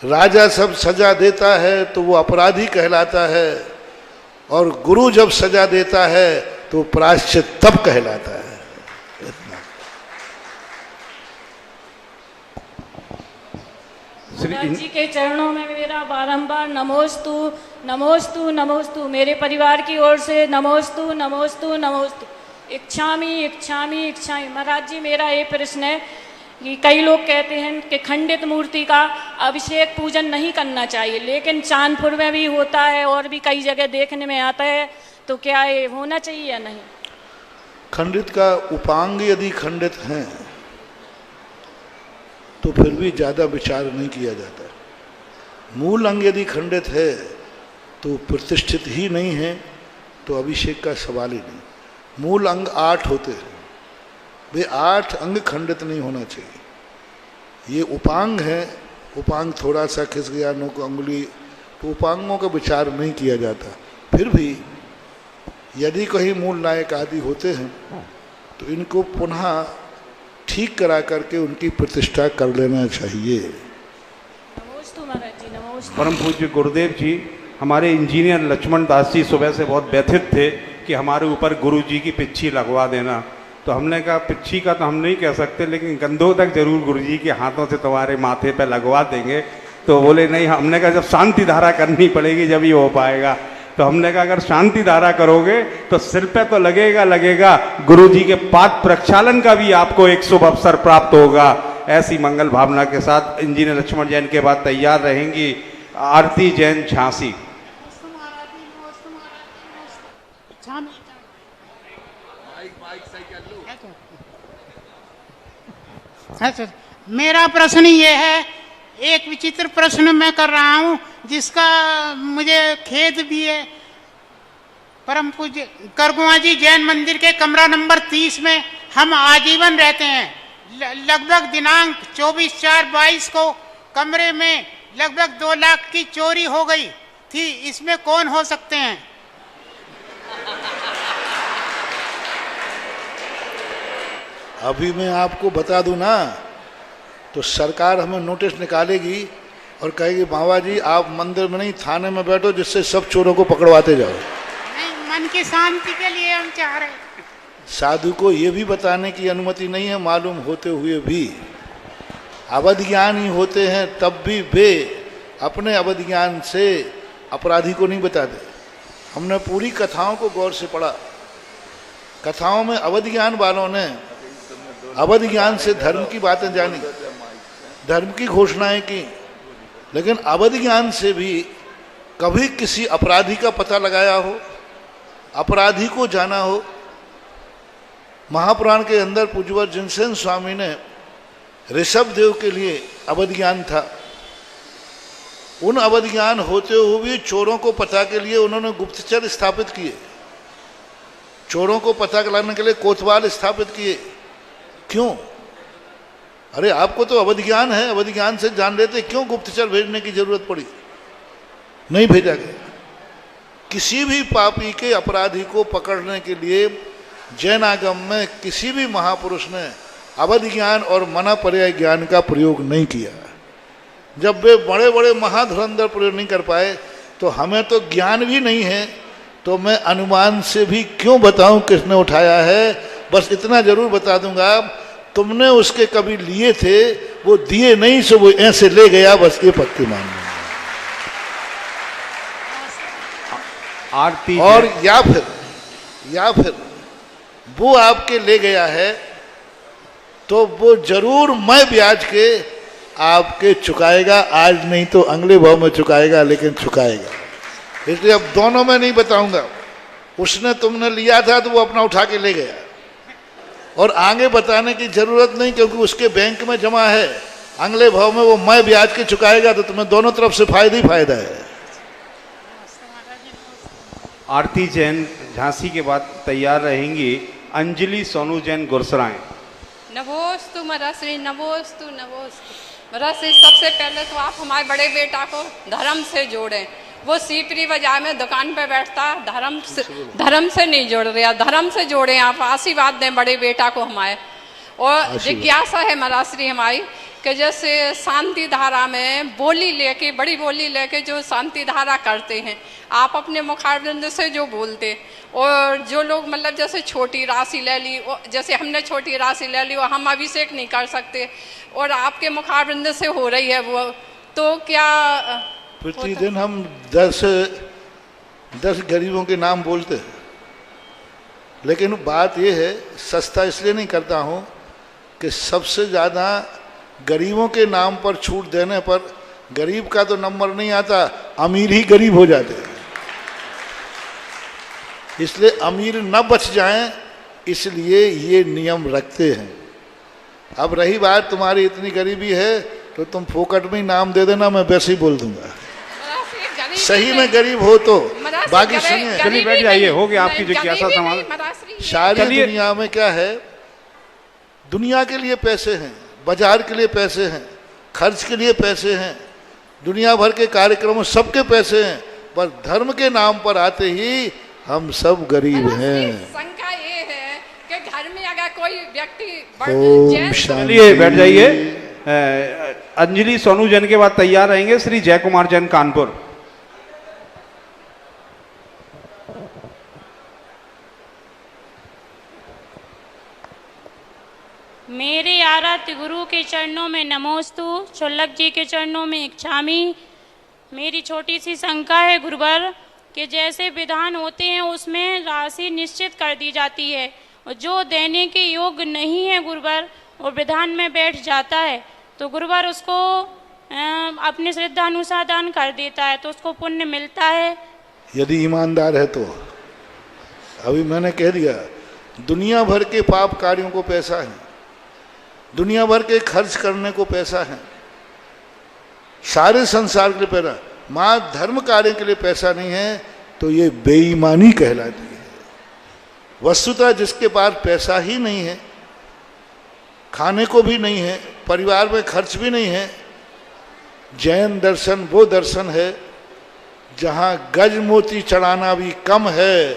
Speaker 2: राजा सब सजा देता है तो वो अपराधी कहलाता है, और गुरु जब सजा देता है तो प्रायश्चित तप कहलाता है।
Speaker 9: महाराज जी के चरणों में मेरा बारंबार नमोस्तु नमोस्तु नमोस्तु, मेरे परिवार की ओर से नमोस्तु नमोस्तु नमोस्तु। इच्छामी इच्छामी इच्छामी। महाराज जी मेरा ये प्रश्न है कि कई लोग कहते हैं कि खंडित मूर्ति का अभिषेक पूजन नहीं करना चाहिए, लेकिन चांदपुर में भी होता है और भी कई जगह देखने में आता है, तो क्या ये होना चाहिए या नहीं?
Speaker 2: खंडित का उपांग यदि खंडित हैं तो फिर भी ज़्यादा विचार नहीं किया जाता। मूल अंग यदि खंडित है तो प्रतिष्ठित ही नहीं है, तो अभिषेक का सवाल ही नहीं। मूल अंग 8 होते हैं, वे 8 अंग खंडित नहीं होना चाहिए। ये उपांग है, उपांग थोड़ा सा खिस गया नोक अंगुली, तो उपांगों का विचार नहीं किया जाता। फिर भी यदि कहीं मूल नायक आदि होते हैं तो इनको पुनः ठीक करा करके उनकी प्रतिष्ठा कर लेना चाहिए।
Speaker 9: नमोस्तु महाराज जी, नमोस्तु।
Speaker 4: परम पूज्य गुरुदेव जी, हमारे इंजीनियर लक्ष्मण दास जी सुबह से बहुत व्यथित थे कि हमारे ऊपर गुरु जी की पिच्छी लगवा देना। तो हमने कहा पिच्छी का तो हम नहीं कह सकते, लेकिन गंधोदक जरूर गुरु जी के हाथों से तुम्हारे माथे पे लगवा देंगे। तो बोले नहीं, हमने कहा जब शांति धारा करनी पड़ेगी जब ये हो पाएगा। तो हमने कहा अगर शांति धारा करोगे तो सिर पे तो लगेगा, गुरु जी के पाद प्रक्षालन का भी आपको एक शुभ अवसर प्राप्त होगा। ऐसी मंगल भावना के साथ इंजीनियर लक्ष्मण जैन के बाद तैयार रहेंगी आरती जैन झांसी।
Speaker 10: मेरा प्रश्न ये है, एक विचित्र प्रश्न मैं कर रहा हूँ जिसका मुझे खेद भी है। परम पूज्य करगुआ जी जैन मंदिर के कमरा नंबर 30 में हम आजीवन रहते हैं। लगभग दिनांक 24/4/22 को कमरे में लगभग 2 लाख की चोरी हो गई थी। इसमें कौन हो सकते हैं?
Speaker 2: अभी मैं आपको बता दूं ना, तो सरकार हमें नोटिस निकालेगी और कहेगी बाबा जी आप मंदिर में नहीं थाने में बैठो, जिससे सब चोरों को पकड़वाते जाओ।
Speaker 10: नहीं, मन की शांति के लिए हम चाह रहे हैं।
Speaker 2: साधु को ये भी बताने की अनुमति नहीं है, मालूम होते हुए भी अवध ज्ञानी होते हैं, तब भी वे अपने अवध ज्ञान से अपराधी को नहीं बताते। हमने पूरी कथाओं को गौर से पढ़ा। कथाओं में अवध ज्ञान वालों ने अवध ज्ञान से धर्म की बातें जानी, धर्म की घोषणाएं की, लेकिन अवध ज्ञान से भी कभी किसी अपराधी का पता लगाया हो, अपराधी को जाना हो। महापुराण के अंदर पूज्यवर जिनसेन स्वामी ने ऋषभ देव के लिए अवध ज्ञान था। उन अवध ज्ञान होते हुए भी चोरों को पता के लिए उन्होंने गुप्तचर स्थापित किए, चोरों को पता लगाने के लिए कोतवाल स्थापित किए। क्यों? अरे आपको तो अवध ज्ञान है, अवध ज्ञान से जान लेते, क्यों गुप्तचर भेजने की जरूरत पड़ी? नहीं भेजा गया। किसी भी पापी के अपराधी को पकड़ने के लिए जैन आगम में किसी भी महापुरुष ने अवध ज्ञान और मना पर्याय ज्ञान का प्रयोग नहीं किया। जब वे बड़े बड़े महाधुरंधर प्रयोग नहीं कर पाए, तो हमें तो ज्ञान भी नहीं है, तो मैं अनुमान से भी क्यों बताऊं किसने उठाया है। बस इतना जरूर बता दूंगा, तुमने उसके कभी लिए थे, वो दिए नहीं, सो वो ऐसे ले गया, बस ये पक्की मान लो।
Speaker 4: आरती
Speaker 2: और या फिर वो आपके ले गया है, तो वो जरूर मैं ब्याज के आपके चुकाएगा, आज नहीं तो अगले भाव में चुकाएगा, लेकिन चुकाएगा। इसलिए अब दोनों में नहीं बताऊंगा। उसने तुमने लिया था तो वो अपना उठा के ले गया, और आगे बताने की जरूरत नहीं, क्योंकि उसके बैंक में जमा है। अगले भाव में वो मैं ब्याज के चुकाएगा, तो तुम्हें दोनों तरफ से फायदा ही फायदा है।
Speaker 4: आरती जैन झांसी के बाद तैयार रहेंगी अंजलि सोनू जैन गुरसराय।
Speaker 11: नमोस्तु महाराज, नमोस्तु नमोस्तु महाराज। सबसे पहले तो आप हमारे बड़े बेटा को धर्म से जोड़ें। वो सीपरी बाजार में दुकान पे बैठता, धर्म से नहीं जोड़ रहा, धर्म से जोड़ें। आप आशीर्वाद दें बड़े बेटा को हमारे। और जिज्ञासा है महाराज श्री हमारी कि जैसे शांति धारा में बोली लेके, बड़ी बोली लेके जो शांति धारा करते हैं, आप अपने मुखारबिंद से जो बोलते, और जो लोग मतलब जैसे छोटी राशि ले ली, जैसे हमने छोटी राशि ले ली और हम अभिषेक नहीं कर सकते, और आपके मुखारबिंद से हो रही है वो, तो क्या
Speaker 2: प्रतिदिन हम 10 गरीबों के नाम बोलते हैं। लेकिन बात यह है, सस्ता इसलिए नहीं करता हूं कि सबसे ज़्यादा गरीबों के नाम पर छूट देने पर गरीब का तो नंबर नहीं आता, अमीर ही गरीब हो जाते हैं। इसलिए अमीर न बच जाएं, इसलिए ये नियम रखते हैं। अब रही बात तुम्हारी इतनी गरीबी है तो तुम फोकट में ही नाम दे देना, मैं वैसे ही बोल दूंगा। सही में गरीब हो तो बाकी सुनिए।
Speaker 4: चलिए बैठ जाइए, हो गया आपकी जिज्ञासा समाज।
Speaker 2: सारी दुनिया में क्या है, दुनिया के लिए पैसे हैं, बाजार के लिए पैसे हैं, खर्च के लिए पैसे हैं, दुनिया भर के कार्यक्रमों सबके पैसे हैं, पर धर्म के नाम पर आते ही हम सब गरीब हैं।
Speaker 11: शंका ये है कि घर में अगर कोई व्यक्ति
Speaker 4: चलिए बैठ जाइए। अंजलि सोनू जैन के बाद तैयार रहेंगे श्री जय कुमार जैन कानपुर।
Speaker 9: मेरे आराध्य गुरु के चरणों में नमोस्तु, छुल्लक जी के चरणों में इच्छामी। मेरी छोटी सी शंका है गुरुवर कि जैसे विधान होते हैं उसमें राशि निश्चित कर दी जाती है, और जो देने के योग्य नहीं है गुरुवर वो विधान में बैठ जाता है, तो गुरुवर उसको अपनी श्रद्धा अनुसार दान कर देता है, तो उसको पुण्य मिलता है
Speaker 2: यदि ईमानदार है तो। अभी मैंने कह दिया, दुनिया भर के पाप कार्यों को पैसा है, दुनिया भर के खर्च करने को पैसा है, सारे संसार के लिए पैसा। मां धर्म कार्य के लिए पैसा नहीं है, तो ये बेईमानी कहलाती है। वस्तुतः जिसके पास पैसा ही नहीं है, खाने को भी नहीं है, परिवार में खर्च भी नहीं है, जैन दर्शन वो दर्शन है जहाँ गज मोती चढ़ाना भी कम है,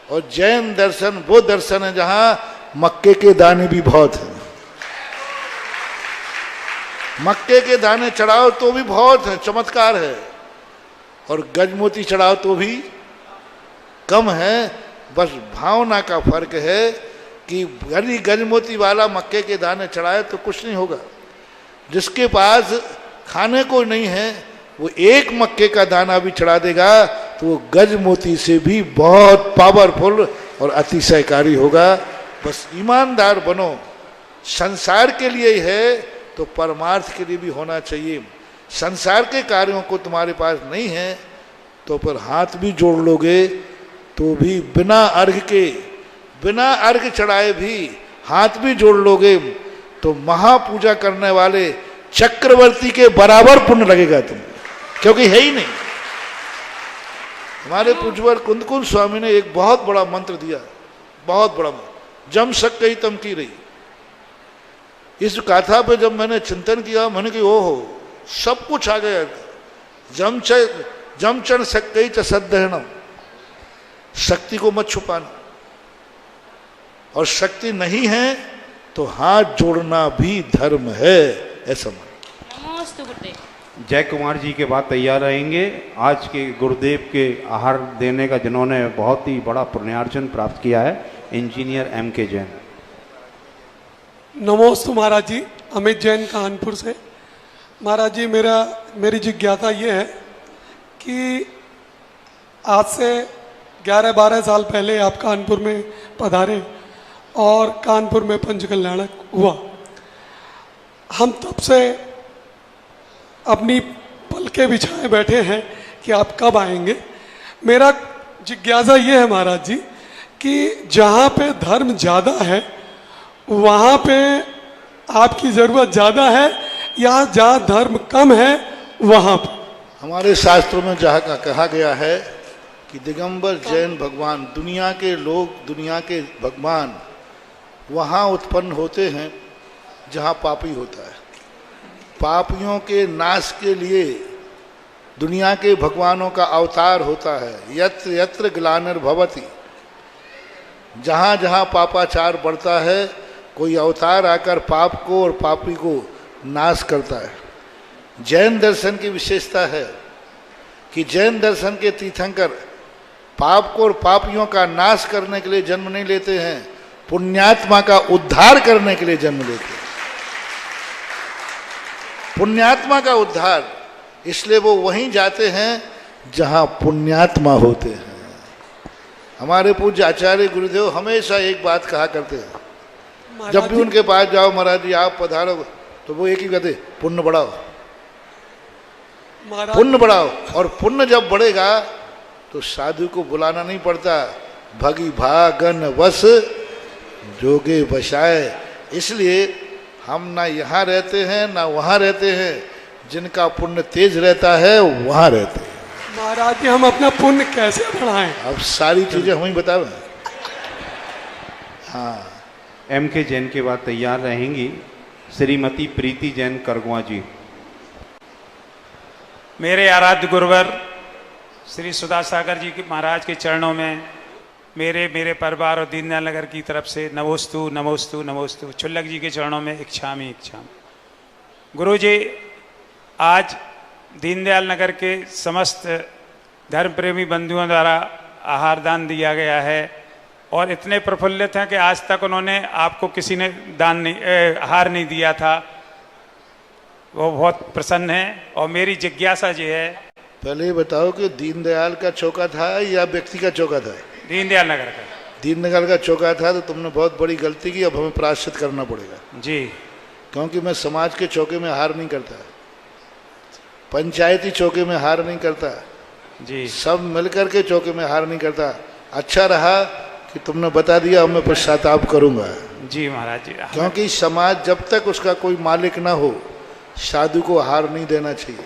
Speaker 2: और जैन दर्शन वो दर्शन है जहाँ मक्के के दाने भी बहुत हैं। मक्के के दाने चढ़ाओ तो भी बहुत है, चमत्कार है, और गजमोती चढ़ाओ तो भी कम है। बस भावना का फर्क है कि गरी गजमोती वाला मक्के के दाने चढ़ाए तो कुछ नहीं होगा, जिसके पास खाने को नहीं है वो एक मक्के का दाना भी चढ़ा देगा तो वो गजमोती से भी बहुत पावरफुल और अतिशयकारी होगा। बस ईमानदार बनो, संसार के लिए ही है तो परमार्थ के लिए भी होना चाहिए। संसार के कार्यों को तुम्हारे पास नहीं है तो फिर हाथ भी जोड़ लोगे तो भी बिना अर्घ के, बिना अर्घ चढ़ाए भी हाथ भी जोड़ लोगे तो महापूजा करने वाले चक्रवर्ती के बराबर पुण्य लगेगा तुम्हें, क्योंकि है ही नहीं। हमारे पूज्यवर कुंदकुंद स्वामी ने एक बहुत बड़ा मंत्र दिया, बहुत बड़ा मंत्र, जम सक गई तम की रही। इस गाथा पे जब मैंने चिंतन किया, मैंने कहा ओहो सब कुछ आ गया। जम चढ़ सक गई चसदहनम, शक्ति को मत छुपाना, और शक्ति नहीं है तो हाथ जोड़ना भी धर्म है, ऐसा मान।
Speaker 4: जय कुमार जी के बाद तैयार रहेंगे। आज के गुरुदेव के आहार देने का जिन्होंने बहुत ही बड़ा पुण्यार्जन प्राप्त किया है, इंजीनियर M.K. जैन।
Speaker 12: नमोस्तु महाराज जी, अमित जैन कानपुर से। महाराज जी मेरी जिज्ञासा ये है कि आज से 11-12 साल पहले आप कानपुर में पधारे और कानपुर में पंच कल्याण हुआ। हम तब से अपनी पलके बिछाए बैठे हैं कि आप कब आएंगे। मेरा जिज्ञासा ये है महाराज जी कि जहाँ पे धर्म ज़्यादा है वहाँ पे आपकी ज़रूरत ज़्यादा है, या जहाँ धर्म कम है वहाँ पे?
Speaker 2: हमारे शास्त्रों में जहाँ का कहा गया है कि दिगंबर जैन भगवान, दुनिया के लोग, दुनिया के भगवान वहाँ उत्पन्न होते हैं जहाँ पापी होता है। पापियों के नाश के लिए दुनिया के भगवानों का अवतार होता है। यत्र यत्र ग्लानिर्भवति, जहाँ जहाँ पापाचार बढ़ता है कोई अवतार आकर पाप को और पापी को नाश करता है। जैन दर्शन की विशेषता है कि जैन दर्शन के तीर्थंकर पाप को और पापियों का नाश करने के लिए जन्म नहीं लेते हैं, पुण्यात्मा का उद्धार करने के लिए जन्म लेते हैं। पुण्यात्मा का उद्धार, इसलिए वो वहीं जाते हैं जहाँ पुण्यात्मा होते हैं। हमारे पूज्य आचार्य गुरुदेव हमेशा एक बात कहा करते हैं, जब भी उनके पास जाओ महाराज जी आप पधारो, तो वो एक ही कहते, पुण्य बढ़ाओ, पुण्य बढ़ाओ। और पुण्य जब बढ़ेगा तो साधु को बुलाना नहीं पड़ता, भगी भागन वस जोगे बसाए। इसलिए हम ना यहाँ रहते हैं ना वहाँ रहते हैं, जिनका पुण्य तेज रहता है वहाँ रहते हैं।
Speaker 12: महाराज जी हम अपना पुण्य कैसे बढ़ाएं?
Speaker 2: अब सारी चीजें हम ही बताओ। हाँ,
Speaker 4: M.K. जैन के बाद तैयार रहेंगी श्रीमती प्रीति जैन करगवा जी।
Speaker 13: मेरे आराध्य गुरुवर श्री सुधा सागर जी के महाराज के चरणों में मेरे परिवार और दीनदयाल नगर की तरफ से नमोस्तु नमोस्तु नमोस्तु। छुल्लक जी के चरणों में इच्छामी इच्छामी। गुरु जी, आज दीनदयाल नगर के समस्त धर्म प्रेमी बंधुओं द्वारा आहार दान दिया गया है और इतने प्रफुल्लित हैं कि आज तक उन्होंने आपको किसी ने दान नहीं आहार नहीं दिया था। वो बहुत प्रसन्न है। और मेरी जिज्ञासा ये है,
Speaker 2: पहले ये बताओ कि दीनदयाल का चौका था या व्यक्ति का चौका था?
Speaker 13: दीनदयाल नगर का।
Speaker 2: दीनदयाल का चौका था तो तुमने बहुत बड़ी गलती की, अब हमें प्रायश्चित करना पड़ेगा
Speaker 13: जी।
Speaker 2: क्योंकि मैं समाज के चौके में हार नहीं करता, पंचायती चौके में हार नहीं करता
Speaker 13: जी,
Speaker 2: सब मिलकर के चौके में हार नहीं करता। अच्छा रहा कि तुमने बता दिया, अब मैं पश्चाताप करूंगा
Speaker 13: जी महाराज जी।
Speaker 2: क्योंकि समाज जब तक उसका कोई मालिक ना हो साधु को हार नहीं देना चाहिए।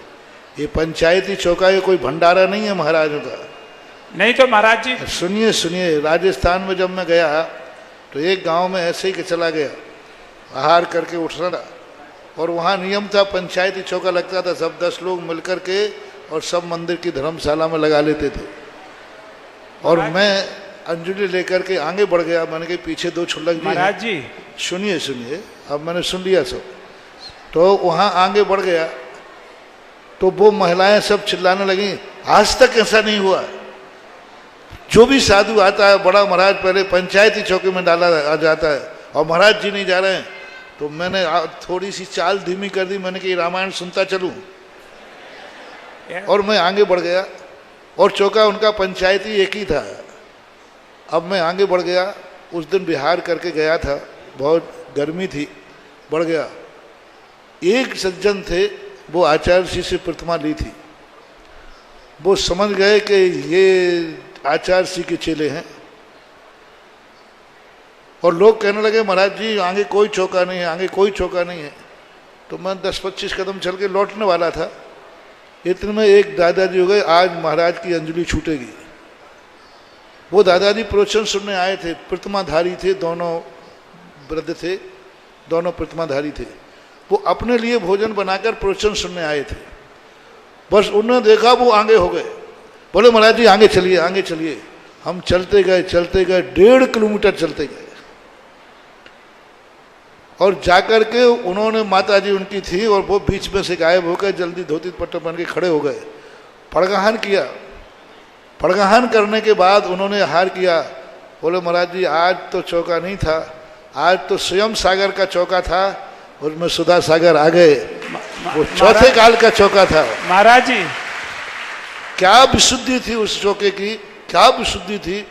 Speaker 2: ये पंचायती चौका ये कोई भंडारा नहीं है महाराजों का,
Speaker 13: नहीं तो महाराज जी
Speaker 2: सुनिए सुनिए, राजस्थान में जब मैं गया तो एक गांव में ऐसे ही कि चला गया, आहार करके उठ रहा, और वहाँ नियम था पंचायती चौका लगता था, सब 10 लोग मिलकर के और सब मंदिर की धर्मशाला में लगा लेते थे। और मैं अंजलि लेकर के आगे बढ़ गया, मैंने कहा पीछे 2 छुल्लक जी
Speaker 13: महाराज जी
Speaker 2: सुनिए सुनिए, अब मैंने सुन लिया सब। तो वहाँ आगे बढ़ गया तो वो महिलाएं सब चिल्लाने लगी, आज तक ऐसा नहीं हुआ, जो भी साधु आता है बड़ा महाराज पहले पंचायती चौकी में डाला आ जाता है और महाराज जी नहीं जा रहे हैं। तो मैंने थोड़ी सी चाल धीमी कर दी, मैंने कहा रामायण सुनता चलूं, और मैं आगे बढ़ गया, और चौका उनका पंचायती एक ही था। अब मैं आगे बढ़ गया, उस दिन बिहार करके गया था, बहुत गर्मी थी, बढ़ गया। एक सज्जन थे, वो आचार्य जी से प्रतिमा ली थी, वो समझ गए कि ये आचार्य जी के चेले हैं, और लोग कहने लगे महाराज जी आगे कोई चौका नहीं है, आगे कोई चौका नहीं है। तो मैं 10-25 कदम चल के लौटने वाला था, इतने में एक दादाजी हो गए, आज महाराज की अंजलि छूटेगी। वो दादाजी प्रवचन सुनने आए थे, प्रतिमाधारी थे, दोनों वृद्ध थे, दोनों प्रतिमाधारी थे। वो अपने लिए भोजन बनाकर प्रवचन सुनने आए थे। बस उन्होंने देखा, वो आगे हो गए, बोले महाराज जी आगे चलिए, आगे चलिए। हम चलते गए 1.5 किलोमीटर चलते गए, और जाकर के उन्होंने, माता जी उनकी थी और वो बीच में से गायब होकर जल्दी धोती पट्टा पहन के खड़े हो गए। पड़गाहन किया, पड़गाहन करने के बाद उन्होंने आहार किया, बोले महाराज जी आज तो चौका नहीं था, आज तो स्वयं सागर का चौका था, उसमें सुधा सागर आ गए, वो चौथे काल का चौका था।
Speaker 13: महाराज जी
Speaker 2: क्या विशुद्धि थी उस चौके की, क्या विशुद्धि थी।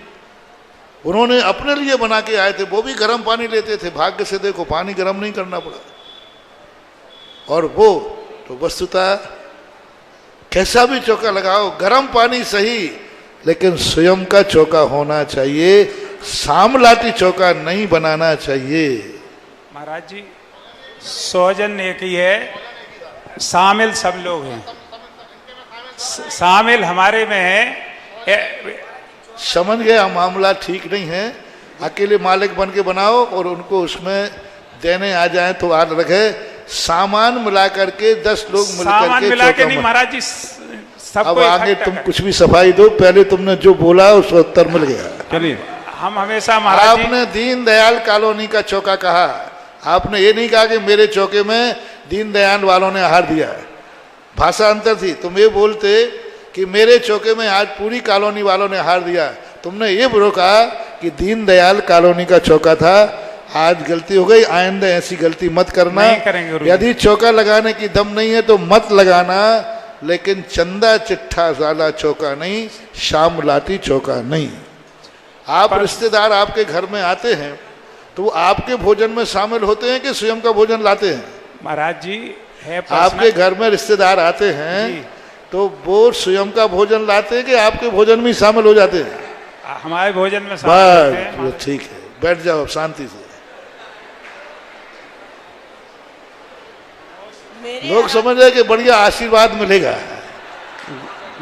Speaker 2: उन्होंने अपने लिए बना के आए थे, वो भी गर्म पानी लेते थे, भाग्य से देखो पानी गर्म नहीं करना पड़ा। और वो तो वस्तुतः कैसा भी चौका लगाओ, गर्म पानी सही, लेकिन स्वयं का चौका होना चाहिए, सामलाटी चौका नहीं बनाना चाहिए।
Speaker 13: महाराज जी सौजन एक ही है, शामिल सब लोग हैं, शामिल हमारे में है।
Speaker 2: समझ गया मामला ठीक नहीं है, अकेले मालिक बन के बनाओ और उनको उसमें देने आ जाए तो आज रखे, सामान मिला करके 10 लोग
Speaker 13: सामान मिला के नहीं महाराज जी,
Speaker 2: अब आगे तुम कुछ भी सफाई दो, पहले तुमने जो बोला उसका उत्तर मिल गया।
Speaker 13: चलिए हम हमेशा महाराज
Speaker 2: आपने दीनदयाल कॉलोनी का चौका कहा, आपने ये नहीं कहा कि मेरे चौके में दीनदयाल वालों ने आहार दिया, भाषा अंतर थी। तुम ये बोलते कि मेरे चौके में आज पूरी कॉलोनी वालों ने आहार दिया, तुमने ये बुरो कहा कि दीनदयाल कॉलोनी का चौका था। आज गलती हो गई, आइंदा ऐसी गलती मत करना। यदि चौका लगाने की दम नहीं है तो मत लगाना, लेकिन चंदा चिट्ठा वाला चौका नहीं, शाम लाटी चौका नहीं। आप रिश्तेदार आपके घर में आते हैं तो वो आपके भोजन में शामिल होते हैं कि स्वयं का भोजन लाते हैं?
Speaker 13: महाराज जी है,
Speaker 2: आपके घर में रिश्तेदार आते हैं तो वो स्वयं का भोजन लाते हैं कि आपके भोजन में शामिल हो जाते हैं?
Speaker 13: हमारे भोजन में शामिल होते हैं।
Speaker 2: ठीक है, बैठ जाओ शांति से। लोग समझ रहे कि बढ़िया आशीर्वाद मिलेगा।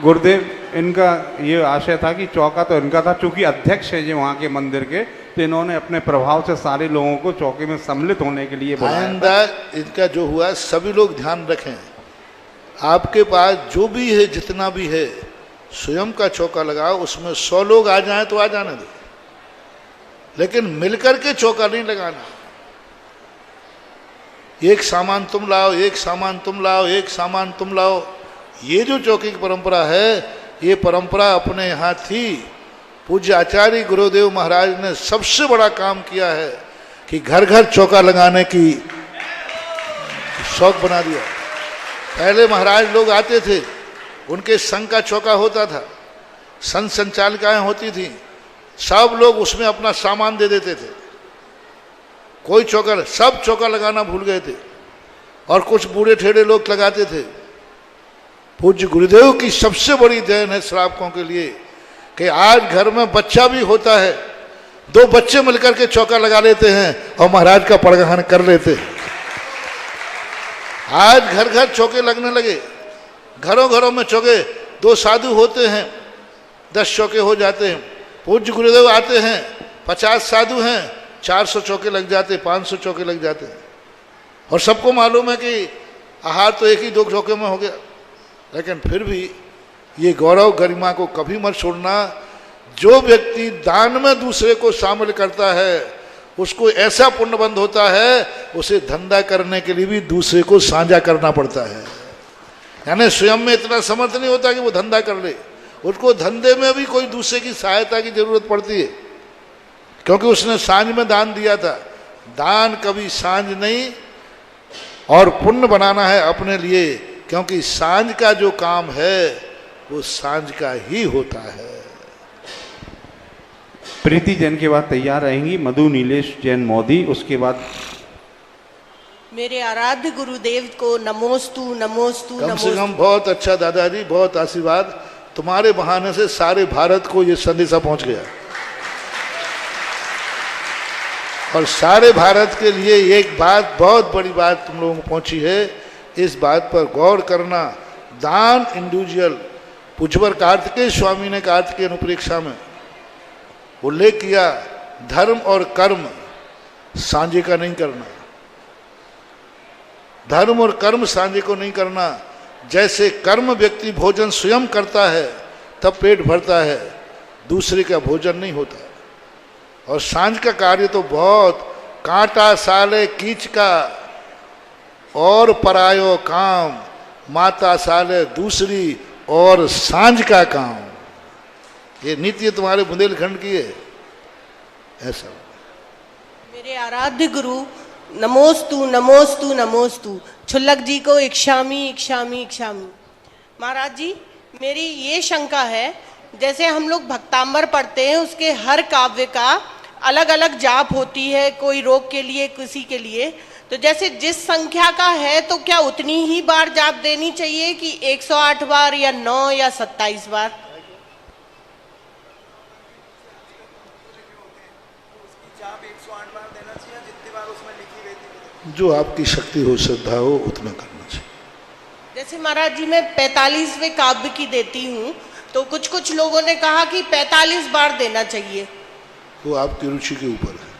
Speaker 4: गुरुदेव इनका ये आशय था कि चौका तो इनका था, चूंकि अध्यक्ष है जो वहाँ के मंदिर के, तो इन्होंने अपने प्रभाव से सारे लोगों को चौके में सम्मिलित होने के लिए बुलाया।
Speaker 2: आइंदा इनका जो हुआ सभी लोग ध्यान रखें, आपके पास जो भी है जितना भी है स्वयं का चौका लगाओ, उसमें 100 लोग आ जाएं तो आ जाने दो, लेकिन मिलकर के चौका नहीं लगाना। एक सामान तुम लाओ, एक सामान तुम लाओ, एक सामान तुम लाओ, ये जो चौकी की परंपरा है, ये परंपरा अपने यहाँ थी। पूज्य आचार्य गुरुदेव महाराज ने सबसे बड़ा काम किया है कि घर घर चौका लगाने की शौक बना दिया। पहले महाराज लोग आते थे, उनके संघ का चौका होता था, संघ संचालिकाएं होती थी, सब लोग उसमें अपना सामान दे देते थे। कोई चौका, सब चौका लगाना भूल गए थे, और कुछ बूढ़े ठेड़े लोग लगाते थे। पूज्य गुरुदेव की सबसे बड़ी देन है श्रावकों के लिए कि आज घर में बच्चा भी होता है, 2 बच्चे मिलकर के चौका लगा लेते हैं और महाराज का पड़गाहन कर लेते हैं। आज घर घर चौके लगने लगे, घरों घरों में चौके। 2 साधु होते हैं, 10 चौके हो जाते हैं। पूज्य गुरुदेव आते हैं, 50 साधु हैं, 400 चौके लग जाते, 500 चौके लग जाते हैं। और सबको मालूम है कि आहार तो एक ही 2 चौके में हो गया, लेकिन फिर भी ये गौरव गरिमा को कभी मत छोड़ना। जो व्यक्ति दान में दूसरे को शामिल करता है उसको ऐसा पुण्यबंध होता है, उसे धंधा करने के लिए भी दूसरे को साझा करना पड़ता है। यानी स्वयं में इतना समर्थ नहीं होता कि वो धंधा कर ले, उसको धंधे में भी कोई दूसरे की सहायता की जरूरत पड़ती है, क्योंकि उसने सांझ में दान दिया था। दान कभी सांझ नहीं, और पुण्य बनाना है अपने लिए, क्योंकि सांझ का जो काम है वो सांझ का ही होता है।
Speaker 4: प्रीति जैन के बाद तैयार रहेंगी मधु नीलेश जैन मोदी, उसके बाद
Speaker 14: मेरे आराध्य गुरुदेव को नमोस्तु नमोस्तु
Speaker 2: कम से कम बहुत अच्छा दादाजी, बहुत आशीर्वाद। तुम्हारे बहाने से सारे भारत को ये संदेशा पहुंच गया, और सारे भारत के लिए एक बात, बहुत बड़ी बात तुम लोगों को पहुंची है। इस बात पर गौर करना। दान इंडिविजुअल, पूज्यवर कार्तिकेय स्वामी ने कार्तिकेय अनुप्रेक्षा में उल्लेख किया, धर्म और कर्म सांझे का नहीं करना। धर्म और कर्म सांझे को नहीं करना। जैसे कर्म व्यक्ति भोजन स्वयं करता है तब पेट भरता है, दूसरे का भोजन नहीं होता। और सांझ का कार्य तो बहुत, कांटा साले कीच का और परायो काम, माता साले दूसरी और सांझ का काम। ये नीति तुम्हारे बुंदेलखंड की है। ऐसा
Speaker 14: मेरे आराध्य गुरु नमोस्तु नमोस्तु नमोस्तु छुल्लक जी को इक्षामी इक्षामी इक्षामी। महाराज जी, मेरी ये शंका है, जैसे हम लोग भक्तांबर पढ़ते हैं, उसके हर काव्य का अलग अलग जाप होती है, कोई रोग के लिए, किसी के लिए। तो जैसे जिस संख्या का है तो क्या उतनी ही बार जाप देनी चाहिए कि 108 बार या 9 या 27 बार?
Speaker 2: जो आपकी शक्ति हो, श्रद्धा हो, उतना करना चाहिए।
Speaker 14: जैसे महाराज जी, मैं 45वें काव्य की देती हूँ, तो कुछ कुछ लोगों ने कहा कि 45 बार देना चाहिए।
Speaker 2: वो आपकी रुचि के ऊपर है।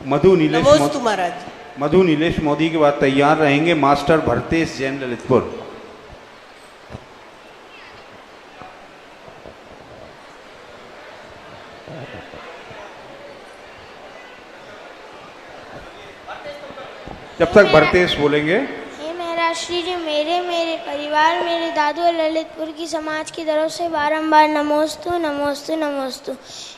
Speaker 4: मधु नीलेश
Speaker 14: नमोस्तु महाराज।
Speaker 4: मधु नीलेश मोदी के बाद तैयार रहेंगे मास्टर भरतेश जैन ललितपुर। जब तक भरतेश बोलेंगे।
Speaker 15: हे महाराज श्री जी, मेरे परिवार, मेरे दादू और ललितपुर की समाज की तरफ से बारंबार नमोस्तु नमोस्तु नमोस्तु।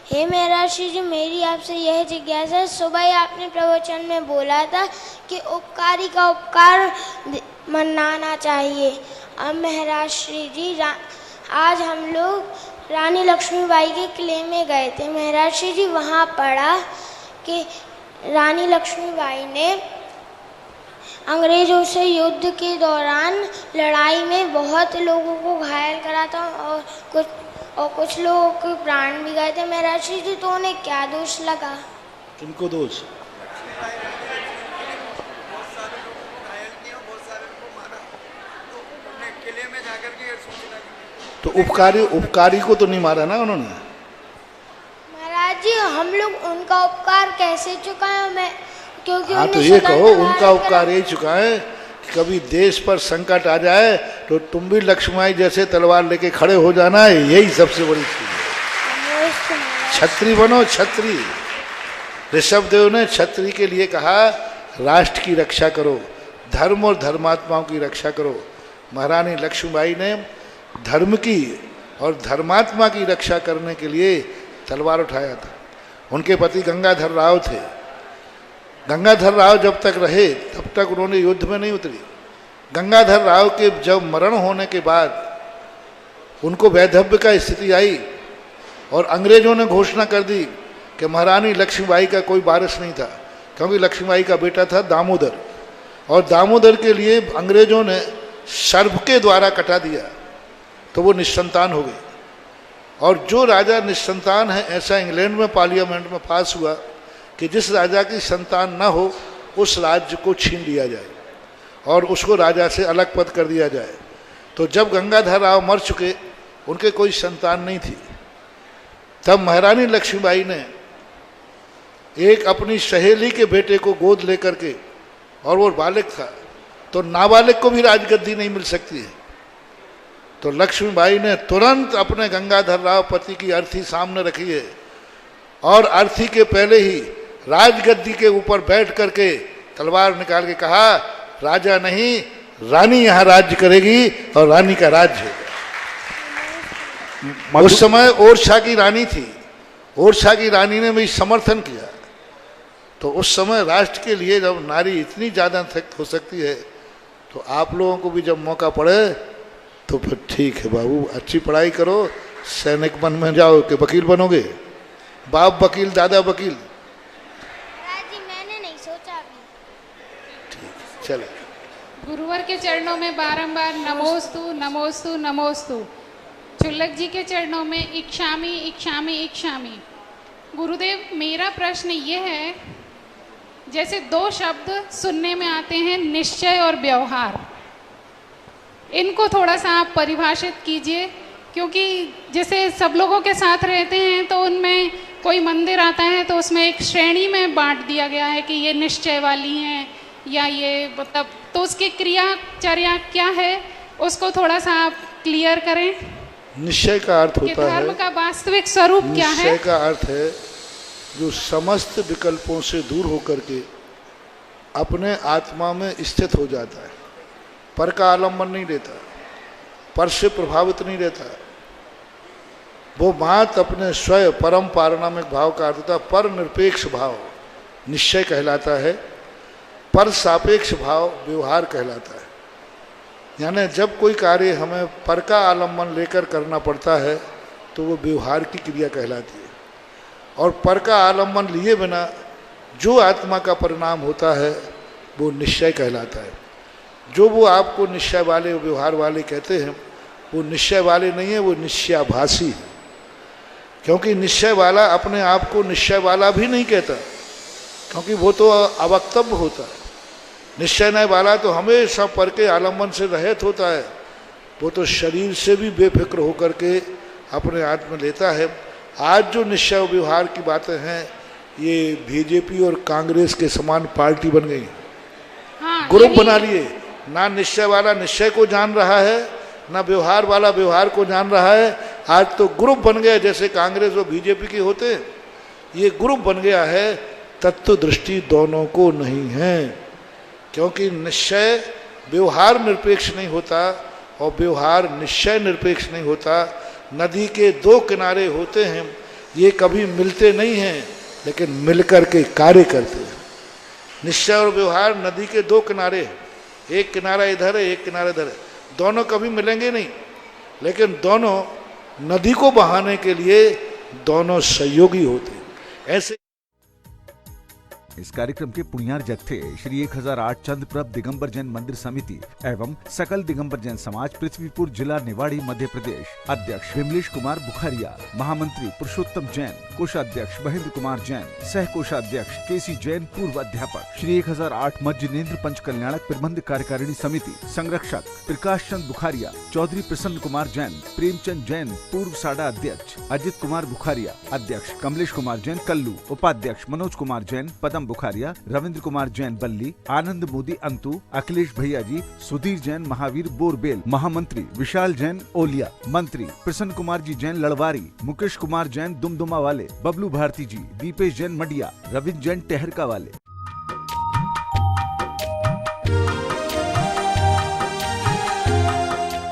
Speaker 15: हे महाराज श्री जी, मेरी आपसे यह जिज्ञासा है, सुबह ही आपने प्रवचन में बोला था कि उपकारी का उपकार मनाना चाहिए। अब महाराज श्री जी, आज हम लोग रानी लक्ष्मीबाई के किले में गए थे। महाराज श्री जी, वहाँ पढ़ा कि रानी लक्ष्मीबाई ने अंग्रेजों से युद्ध के दौरान लड़ाई में बहुत लोगों को घायल करा था, और कुछ लोगों के प्राण भी गए थे। महाराज श्री जी, तो उन्हें क्या दोष लगा?
Speaker 2: किनको दोष? तो उपकारी को तो नहीं मारा ना उन्होंने।
Speaker 15: महाराज जी, हम लोग उनका उपकार कैसे चुकाएं? मैं क्योंकि
Speaker 2: हाँ, तो ये कहो, उनका उपकार यही चुकाएं कि कभी देश पर संकट आ जाए तो तुम भी लक्ष्मीबाई जैसे तलवार लेके खड़े हो जाना है। यही सबसे बड़ी चीज है। छत्री बनो, छत्री। ऋषभदेव ने छत्री के लिए कहा, राष्ट्र की रक्षा करो, धर्म और धर्मात्माओं की रक्षा करो। महारानी लक्ष्मीबाई ने धर्म की और धर्मात्मा की रक्षा करने के लिए तलवार उठाया था। उनके पति गंगाधर राव थे। गंगाधर राव जब तक रहे तब तक उन्होंने युद्ध में नहीं उतरी। गंगाधर राव के जब मरण होने के बाद उनको वैधव्य का स्थिति आई और अंग्रेजों ने घोषणा कर दी कि महारानी लक्ष्मीबाई का कोई वारिस नहीं था, क्योंकि लक्ष्मीबाई का बेटा था दामोदर, और दामोदर के लिए अंग्रेजों ने सर्प के द्वारा कटा दिया, तो वो निस्संतान हो गई। और जो राजा निस्संतान है, ऐसा इंग्लैंड में पार्लियामेंट में पास हुआ कि जिस राजा की संतान न हो उस राज्य को छीन लिया जाए और उसको राजा से अलग पद कर दिया जाए। तो जब गंगाधर राव मर चुके उनके कोई संतान नहीं थी। तब महारानी लक्ष्मीबाई ने एक अपनी सहेली के बेटे को गोद लेकर के, और वो बालक था, तो नाबालिग को भी राजगद्दी नहीं मिल सकती है, तो लक्ष्मीबाई ने तुरंत अपने गंगाधर राव पति की अर्थी सामने रखी है और अर्थी के पहले ही राजगद्दी के ऊपर बैठ करके तलवार निकाल के कहा, राजा नहीं रानी यहाँ राज्य करेगी और रानी का राज्य है। उस समय ओरछा की रानी थी, ओरछा की रानी ने भी समर्थन किया। तो उस समय राष्ट्र के लिए जब नारी इतनी ज़्यादा सख्त हो सकती है, तो आप लोगों को भी जब मौका पड़े तो फिर ठीक है बाबू, अच्छी पढ़ाई करो, सैनिक बन में जाओ कि वकील बनोगे, बाप वकील दादा वकील।
Speaker 15: जी मैंने नहीं सोचा अभी।
Speaker 2: ठीक, चले।
Speaker 16: गुरुवर के चरणों में बारंबार नमोस्तु नमोस्तु नमोस्तु। चुल्लक जी के चरणों में इक्षामी इक्षामी इक्षामी। गुरुदेव, मेरा प्रश्न ये है, जैसे दो शब्द सुनने में आते हैं, निश्चय और व्यवहार, इनको थोड़ा सा आप परिभाषित कीजिए, क्योंकि जैसे सब लोगों के साथ रहते हैं तो उनमें कोई मंदिर आता है तो उसमें एक श्रेणी में बांट दिया गया है कि ये निश्चय वाली हैं या ये मतलब, तो उसकी क्रियाचर्या क्या है, उसको थोड़ा सा आप क्लियर करें।
Speaker 2: निश्चय का अर्थ होता है,
Speaker 16: धर्म का वास्तविक स्वरूप क्या है?
Speaker 2: निश्चय का अर्थ है जो समस्त विकल्पों से दूर होकर के अपने आत्मा में स्थित हो जाता है, पर का आलम्बन नहीं लेता, पर से प्रभावित नहीं रहता। वो मात अपने स्वयं परम पारणामिक भाव का अर्थ होता, पर निरपेक्ष भाव निश्चय कहलाता है, पर सापेक्ष भाव व्यवहार कहलाता है। यानी जब कोई कार्य हमें पर का आलम्बन लेकर करना पड़ता है तो वो व्यवहार की क्रिया कहलाती है, और पर का आलम्बन लिए बिना जो आत्मा का परिणाम होता है वो निश्चय कहलाता है। जो वो आपको निश्चय वाले व्यवहार वाले कहते हैं वो निश्चय वाले नहीं है, वो निश्चयाभासी है। क्योंकि निश्चय वाला अपने आप को निश्चय वाला भी नहीं कहता, क्योंकि वो तो अवक्तव्य होता है। निश्चय नहीं वाला तो हमेशा पर के आलम्बन से रहित होता है, वो तो शरीर से भी बेफिक्र होकर के अपने हाथ में लेता है। आज जो निश्चय व्यवहार की बातें हैं, ये बीजेपी और कांग्रेस के समान पार्टी बन गई, ग्रुप बना लिए। ना निश्चय वाला निश्चय को जान रहा है, ना व्यवहार वाला व्यवहार को जान रहा है। आज तो ग्रुप बन गया, जैसे कांग्रेस और बीजेपी के होते, ये ग्रुप बन गया है। तत्व दृष्टि दोनों को नहीं है, क्योंकि निश्चय व्यवहार निरपेक्ष नहीं होता और व्यवहार निश्चय निरपेक्ष नहीं होता। नदी के दो किनारे होते हैं, ये कभी मिलते नहीं हैं, लेकिन मिलकर के कार्य करते हैं। निश्चय और व्यवहार नदी के दो किनारे हैं, एक किनारा इधर है, एक किनारा इधर है, दोनों कभी मिलेंगे नहीं, लेकिन दोनों नदी को बहाने के लिए दोनों सहयोगी होते हैं। ऐसे
Speaker 1: इस कार्यक्रम के पुण्यार जत्थे श्री 1008 चंद्रप्रभ दिगंबर जैन मंदिर समिति एवं सकल दिगंबर जैन समाज पृथ्वीपुर जिला निवाड़ी मध्य प्रदेश अध्यक्ष विमलेश कुमार बुखारिया, महामंत्री पुरुषोत्तम जैन, कोषाध्यक्ष महेंद्र कुमार जैन, सह कोषाध्यक्ष केसी जैन, पूर्व अध्यापक श्री 1008 मज्जनेन्द्र पंच कल्याणक प्रबंध कार्यकारिणी समिति, संरक्षक प्रकाश चंद बुखारिया, चौधरी प्रसन्न कुमार जैन, प्रेमचंद जैन, पूर्व साडा अध्यक्ष अजित कुमार बुखारिया, अध्यक्ष कमलेश कुमार जैन कल्लू, उपाध्यक्ष मनोज कुमार जैन, पदम बुखारिया, रविंद्र कुमार जैन बल्ली, आनंद मोदी अंतु, अखिलेश भैया जी, सुधीर जैन महावीर बोरबेल, महामंत्री विशाल जैन ओलिया, मंत्री प्रसन्न कुमार जी जैन लड़वारी, मुकेश कुमार जैन दुमदुमा वाले, बबलू भारती जी, दीपेश जैन मडिया, रविंद्र जैन टहरका वाले।